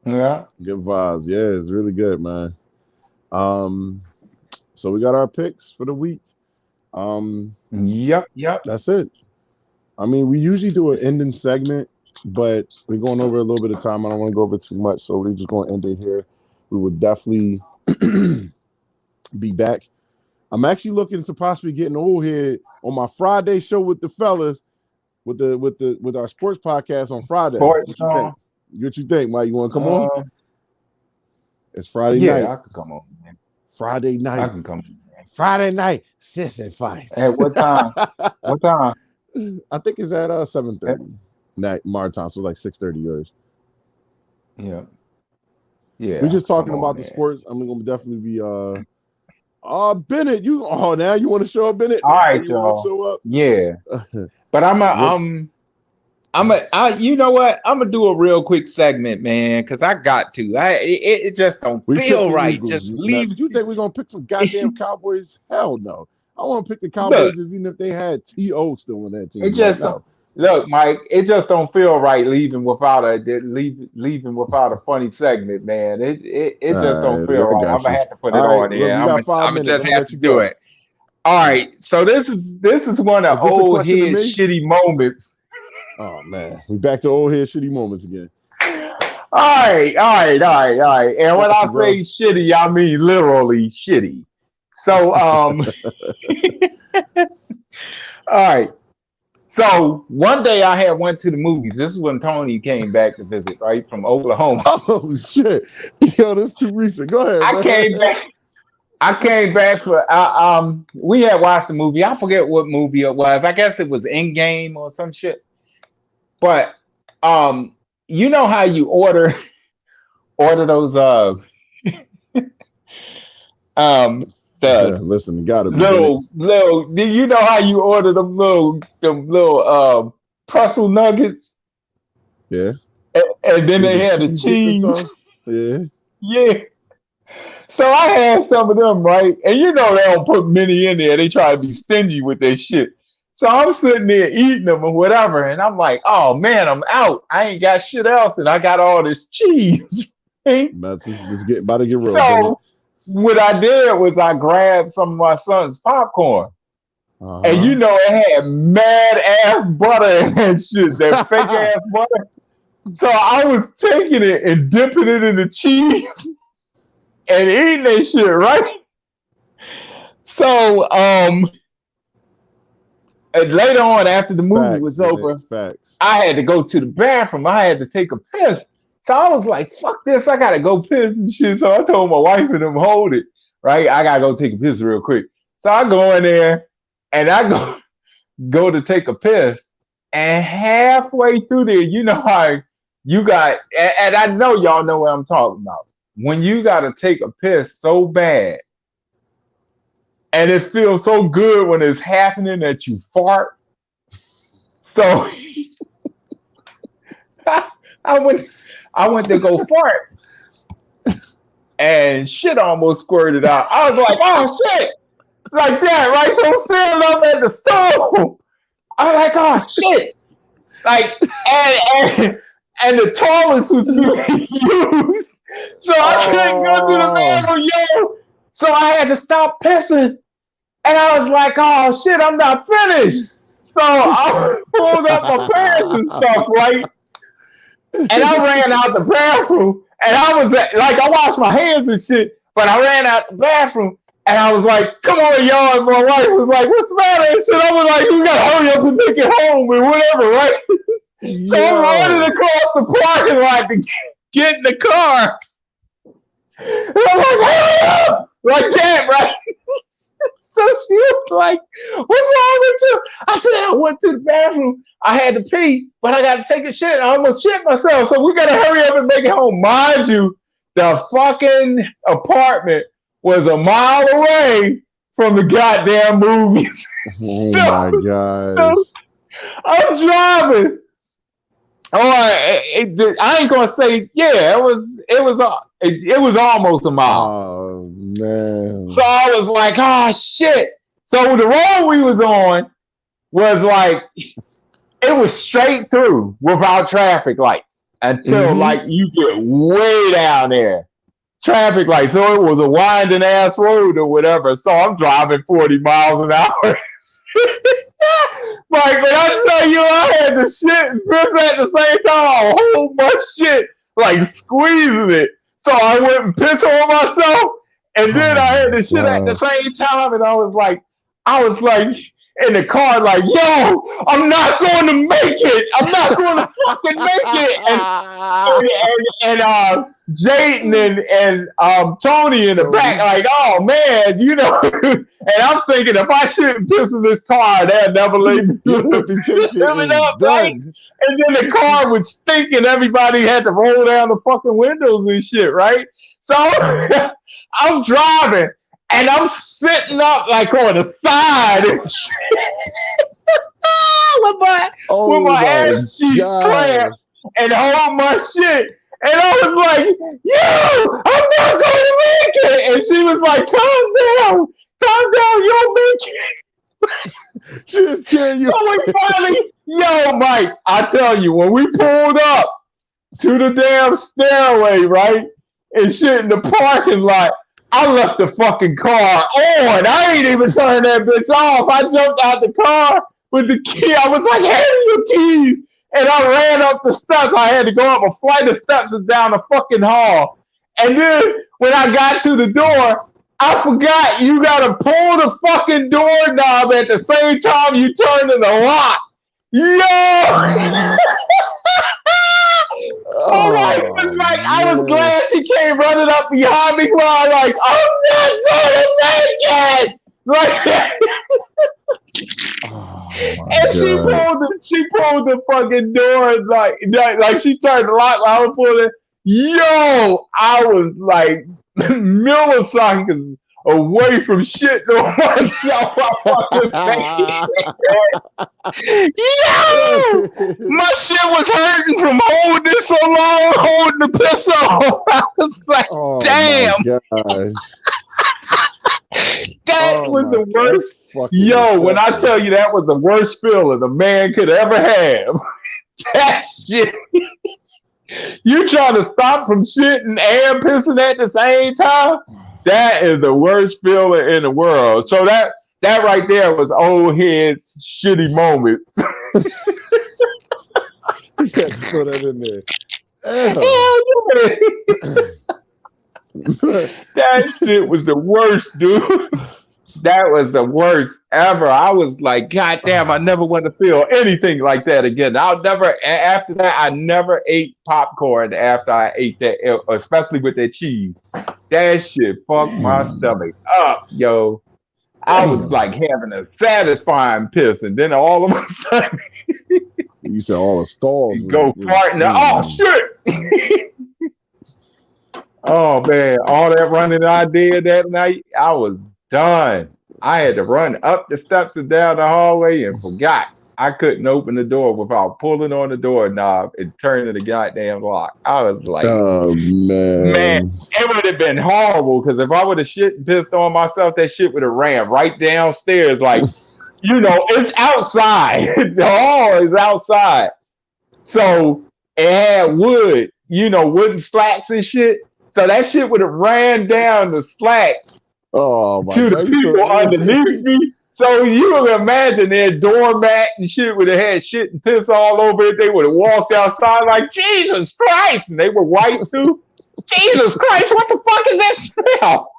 Yeah, good vibes. Yeah, it's really good, man. So we got our picks for the week. Yep. That's it. I mean, we usually do an ending segment but we're going over a little bit of time. I don't want to go over too much, so we're just going to end it here. We will definitely be back. I'm actually looking to possibly get an old head on my Friday show with the fellas, with our sports podcast on Friday. Sports what you think? What you think, Mike? You want to come on? It's Friday night. Yeah, I can come on, man. Friday night. I can come on, man. Friday night. Sissy fights. At what time? What time? I think it's at 7:30 night my time, so like 6:30 yours. Yeah. Yeah. We're just talking about the sports. I'm gonna definitely be Bennett, now you want to show up, Bennett? All right, you y'all. show up? Yeah. But you know what? I'm gonna do a real quick segment, man, because I got to. It just don't feel right. Eagles. Just leave. You think we're gonna pick some goddamn Cowboys? Hell no. I want to pick the Cowboys even if they had T.O. still on that team. It just look, Mike. It just don't feel right leaving without a funny segment, man. It just don't feel right. I'm gonna have to put it on here. I'm gonna just have to do it. All right. So this is one of old head shitty moments. Oh man, we back to old head shitty moments again. All right. And when I say shitty, I mean literally shitty. So all right. So one day I had went to the movies. This is when Tony came back to visit, right, from Oklahoma. Oh shit! Yo, that's too recent. Go ahead. I came back for we had watched the movie. I forget what movie it was. I guess it was Endgame or some shit. But you know how you order those listen, you gotta be little. You know how you order them little pretzel nuggets? Yeah. And then they had the cheese. Yeah. So I had some of them, right? And you know they don't put many in there. They try to be stingy with their shit. So I'm sitting there eating them or whatever, and I'm like, oh man, I'm out. I ain't got shit else, and I got all this cheese. Right? That's about to get real. So what I did was I grabbed some of my son's popcorn. And you know it had mad ass butter in that shit, that fake ass butter. So I was taking it and dipping it in the cheese and eating that shit, right? So and later on, after the movie was over, I had to go to the bathroom. I had to take a piss. So I was like, fuck this, I gotta go piss and shit. So I told my wife and them, hold it, right? I gotta go take a piss real quick. So I go in there and I go to take a piss. And halfway through there, you know how you got, and I know y'all know what I'm talking about. When you gotta take a piss so bad, and it feels so good when it's happening that you fart. So I went to go fart, and shit almost squirted out. I was like, oh shit, like that, right? So I'm standing up at the stove. I was like, oh shit, like, and the toilets was being used, so I couldn't go to the bathroom, yo. So I had to stop pissing, and I was like, oh shit, I'm not finished. So I pulled up my pants and stuff, right? And I ran out the bathroom, and I was I washed my hands and shit, but I ran out the bathroom, and I was like, come on, y'all. And my wife was like, what's the matter? And shit, I was like, you gotta hurry up and make it home and whatever, right? So I'm running across the parking lot to get in the car. And I'm like, hurry up! Like that, right? So she was like, what's wrong with you? I said, I went to the bathroom. I had to pee, but I got to take a shit. I almost shit myself. So we got to hurry up and make it home. Mind you, the fucking apartment was a mile away from the goddamn movies. Oh my God. So I'm driving. I ain't gonna say, yeah, it was almost a mile. Oh man. So I was like, oh shit. So the road we was on was like, it was straight through without traffic lights until like you get way down there. Traffic lights. So it was a winding ass road or whatever. So I'm driving 40 miles an hour. Like, when I tell you I had the shit and piss at the same time, a whole bunch shit, like squeezing it. So I wouldn't piss on myself. And then I had the shit at the same time, and I was like in the car, like, yo, I'm not going to make it. I'm not going to fucking make it. And Jayden and Tony in the back, like, oh man, you know. And I'm thinking, if I shouldn't piss in this car, they'll never let me fill it up, right? And then the car would stink, and everybody had to roll down the fucking windows and shit, right? So I'm driving. And I'm sitting up like on the side and with my ass cheek clamped and hold my shit. And I was like, yo, I'm not going to make it. And she was like, calm down, you'll make it. She'll tell you. So we finally, yo, Mike, I tell you, when we pulled up to the damn stairway, right, and shit in the parking lot, I left the fucking car on. I ain't even turned that bitch off. I jumped out the car with the key. I was like, hand me your keys. And I ran up the steps. I had to go up a flight of steps and down the fucking hall. And then when I got to the door, I forgot you got to pull the fucking doorknob at the same time you turn in the lock. Yo! I was glad she came running up behind me while I'm like, I'm not gonna make it. Like, and she pulled the fucking door like she turned the lock while I was pulling. Yo, I was like milliseconds away from shit on myself. Yo! My shit was hurting from holding it so long, holding the piss on. I was like, damn. That was the worst. Yo, when I tell you that was the worst feeling a man could ever have. That shit. You trying to stop from shitting and pissing at the same time? That is the worst feeling in the world. So that right there was old head's shitty moments. You had to put that in there. That shit was the worst, dude. That was the worst ever. I was like, God damn, I never want to feel anything like that again. After that, I never ate popcorn after I ate that, especially with that cheese. That shit fucked my stomach up, yo. I was like having a satisfying piss, and then all of a sudden, you said all the stalls go farting. Oh, shit. Oh, man. All that running I did that night, I was done. I had to run up the steps and down the hallway and forgot I couldn't open the door without pulling on the doorknob and turning the goddamn lock. I was like, oh, man, it would have been horrible because if I would have shit and pissed on myself, that shit would have ran right downstairs. Like, you know, it's outside. The hall is outside. So it had wood, wooden slats and shit. So that shit would have ran down the slats to the people underneath me. So you can imagine their doormat and shit would have had shit and piss all over it. They would have walked outside like, Jesus Christ. And they were white too. Jesus Christ, what the fuck is that smell?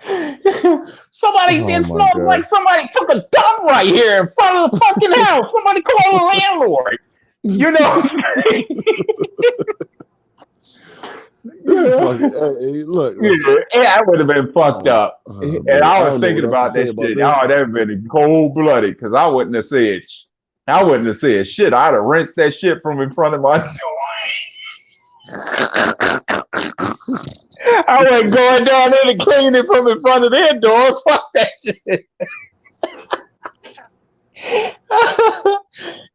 It smells like somebody took a dump right here in front of the fucking house. Somebody call the landlord. You know what I'm saying? Look. I would have been fucked up. And I was thinking about that shit. That would have been cold-blooded because I wouldn't have said shit. I'd have rinsed that shit from in front of my door. I wasn't going down there to clean it from in front of their door. Fuck that shit.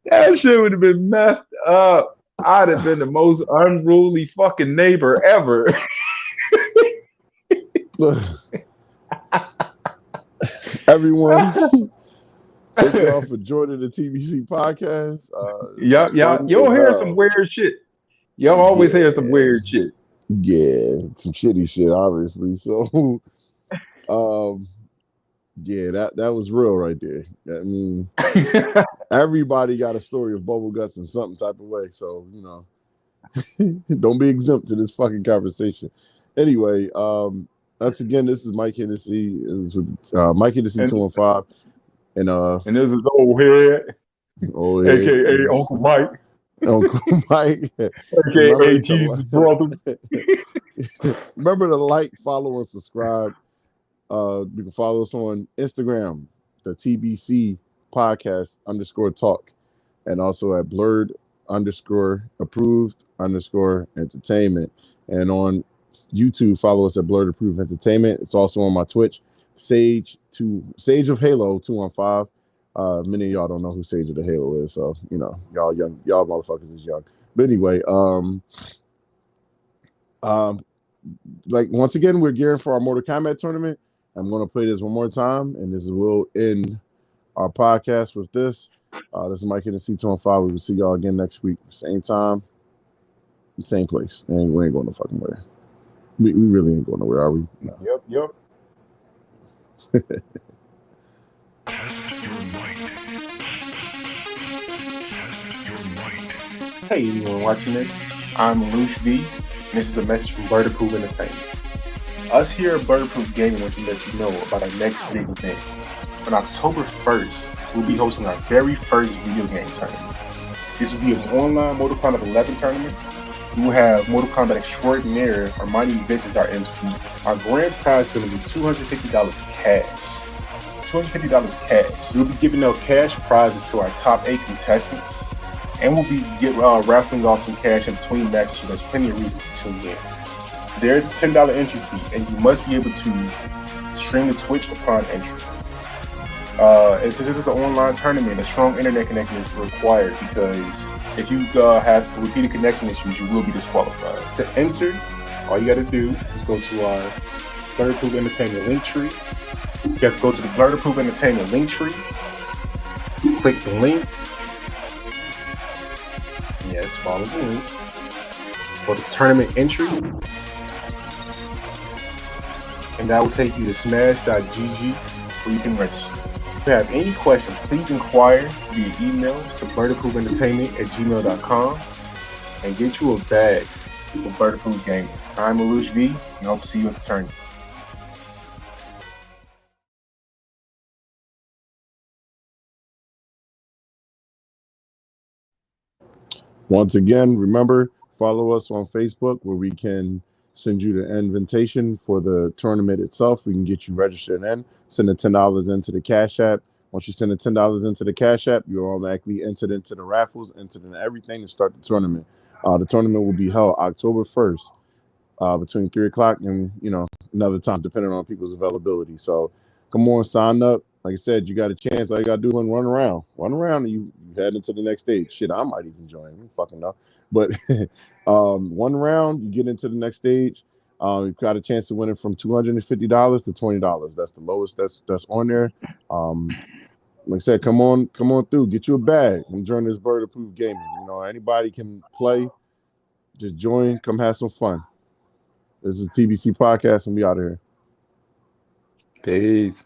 That shit would have been messed up. I'd have been the most unruly fucking neighbor ever. Everyone, thank y'all for joining the TBC podcast. You'll hear some weird shit. Y'all always hear some weird shit. Yeah, some shitty shit, obviously. So, Yeah, that was real right there. I mean, everybody got a story of bubble guts in some type of way. So, don't be exempt to this fucking conversation. Anyway, that's again, this is Mike Hennessy. It's with Mike Hennessy and, 215. And and this is old head, oh yeah, aka Uncle Mike, Uncle Mike. aka Jesus brother. Remember to like, follow, and subscribe. You can follow us on Instagram, the TBC Podcast _talk, and also at blurred_approved_entertainment. And on YouTube, follow us at Blurred Approved Entertainment. It's also on my Twitch, Sage of Halo 215. Many of y'all don't know who Sage of the Halo is, so y'all young, y'all motherfuckers is young. But anyway, like once again, we're gearing for our Mortal Kombat tournament. I'm going to play this one more time, and this will end our podcast with this. This is Mike in the C215. We will see y'all again next week, same time, same place. And we ain't going no fucking where. We really ain't going nowhere, are we? No. Yep. Hey, anyone watching this? I'm Lush V, and this is a message from Bird-Approved Entertainment. Us here at Bird-Approved Gaming want to let you know about our next big event. On October 1st, we'll be hosting our very first video game tournament. This will be an online Mortal Kombat 11 tournament. We will have Mortal Kombat Extraordinaire, Armani Vince as our MC. Our grand prize is going to be $250 cash. $250 cash. We'll be giving out cash prizes to our top 8 contestants. And we'll be raffling off some cash in between matches, so there's plenty of reasons to tune in. There is a $10 entry fee, and you must be able to stream the Twitch upon entry. And since this is an online tournament, a strong internet connection is required because if you have repeated connection issues, you will be disqualified. To enter, all you got to do is go to our Blurred-Approved Entertainment link tree. You have to go to the Blurred-Approved Entertainment link tree, click the link. Yes, follow the link. Go to tournament entry. And that will take you to smash.gg where you can register. If you have any questions, please inquire via email to birdapprovedentertainment@gmail.com and get you a bag for Bird-Approved Gaming. I'm Alush V, and I hope to see you at the tournament. Once again, remember, follow us on Facebook where we can send you the invitation for the tournament itself. We can get you registered in. Send the $10 into the Cash App. Once you send the $10 into the Cash App, you're automatically entered into the raffles, entered into everything to start the tournament. The tournament will be held October 1st between 3 o'clock and, another time, depending on people's availability. So come on, sign up. Like I said, you got a chance. All you got to do is run around. And you head into the next stage. Shit, I might even join. I don't fucking know. But 1 round, you get into the next stage. You've got a chance to win it from $250 to $20. That's the lowest that's on there. Like I said, come on through. Get you a bag and join this Bird-Approved Gaming. Anybody can play. Just join. Come have some fun. This is TBC Podcast, and we out of here. Peace.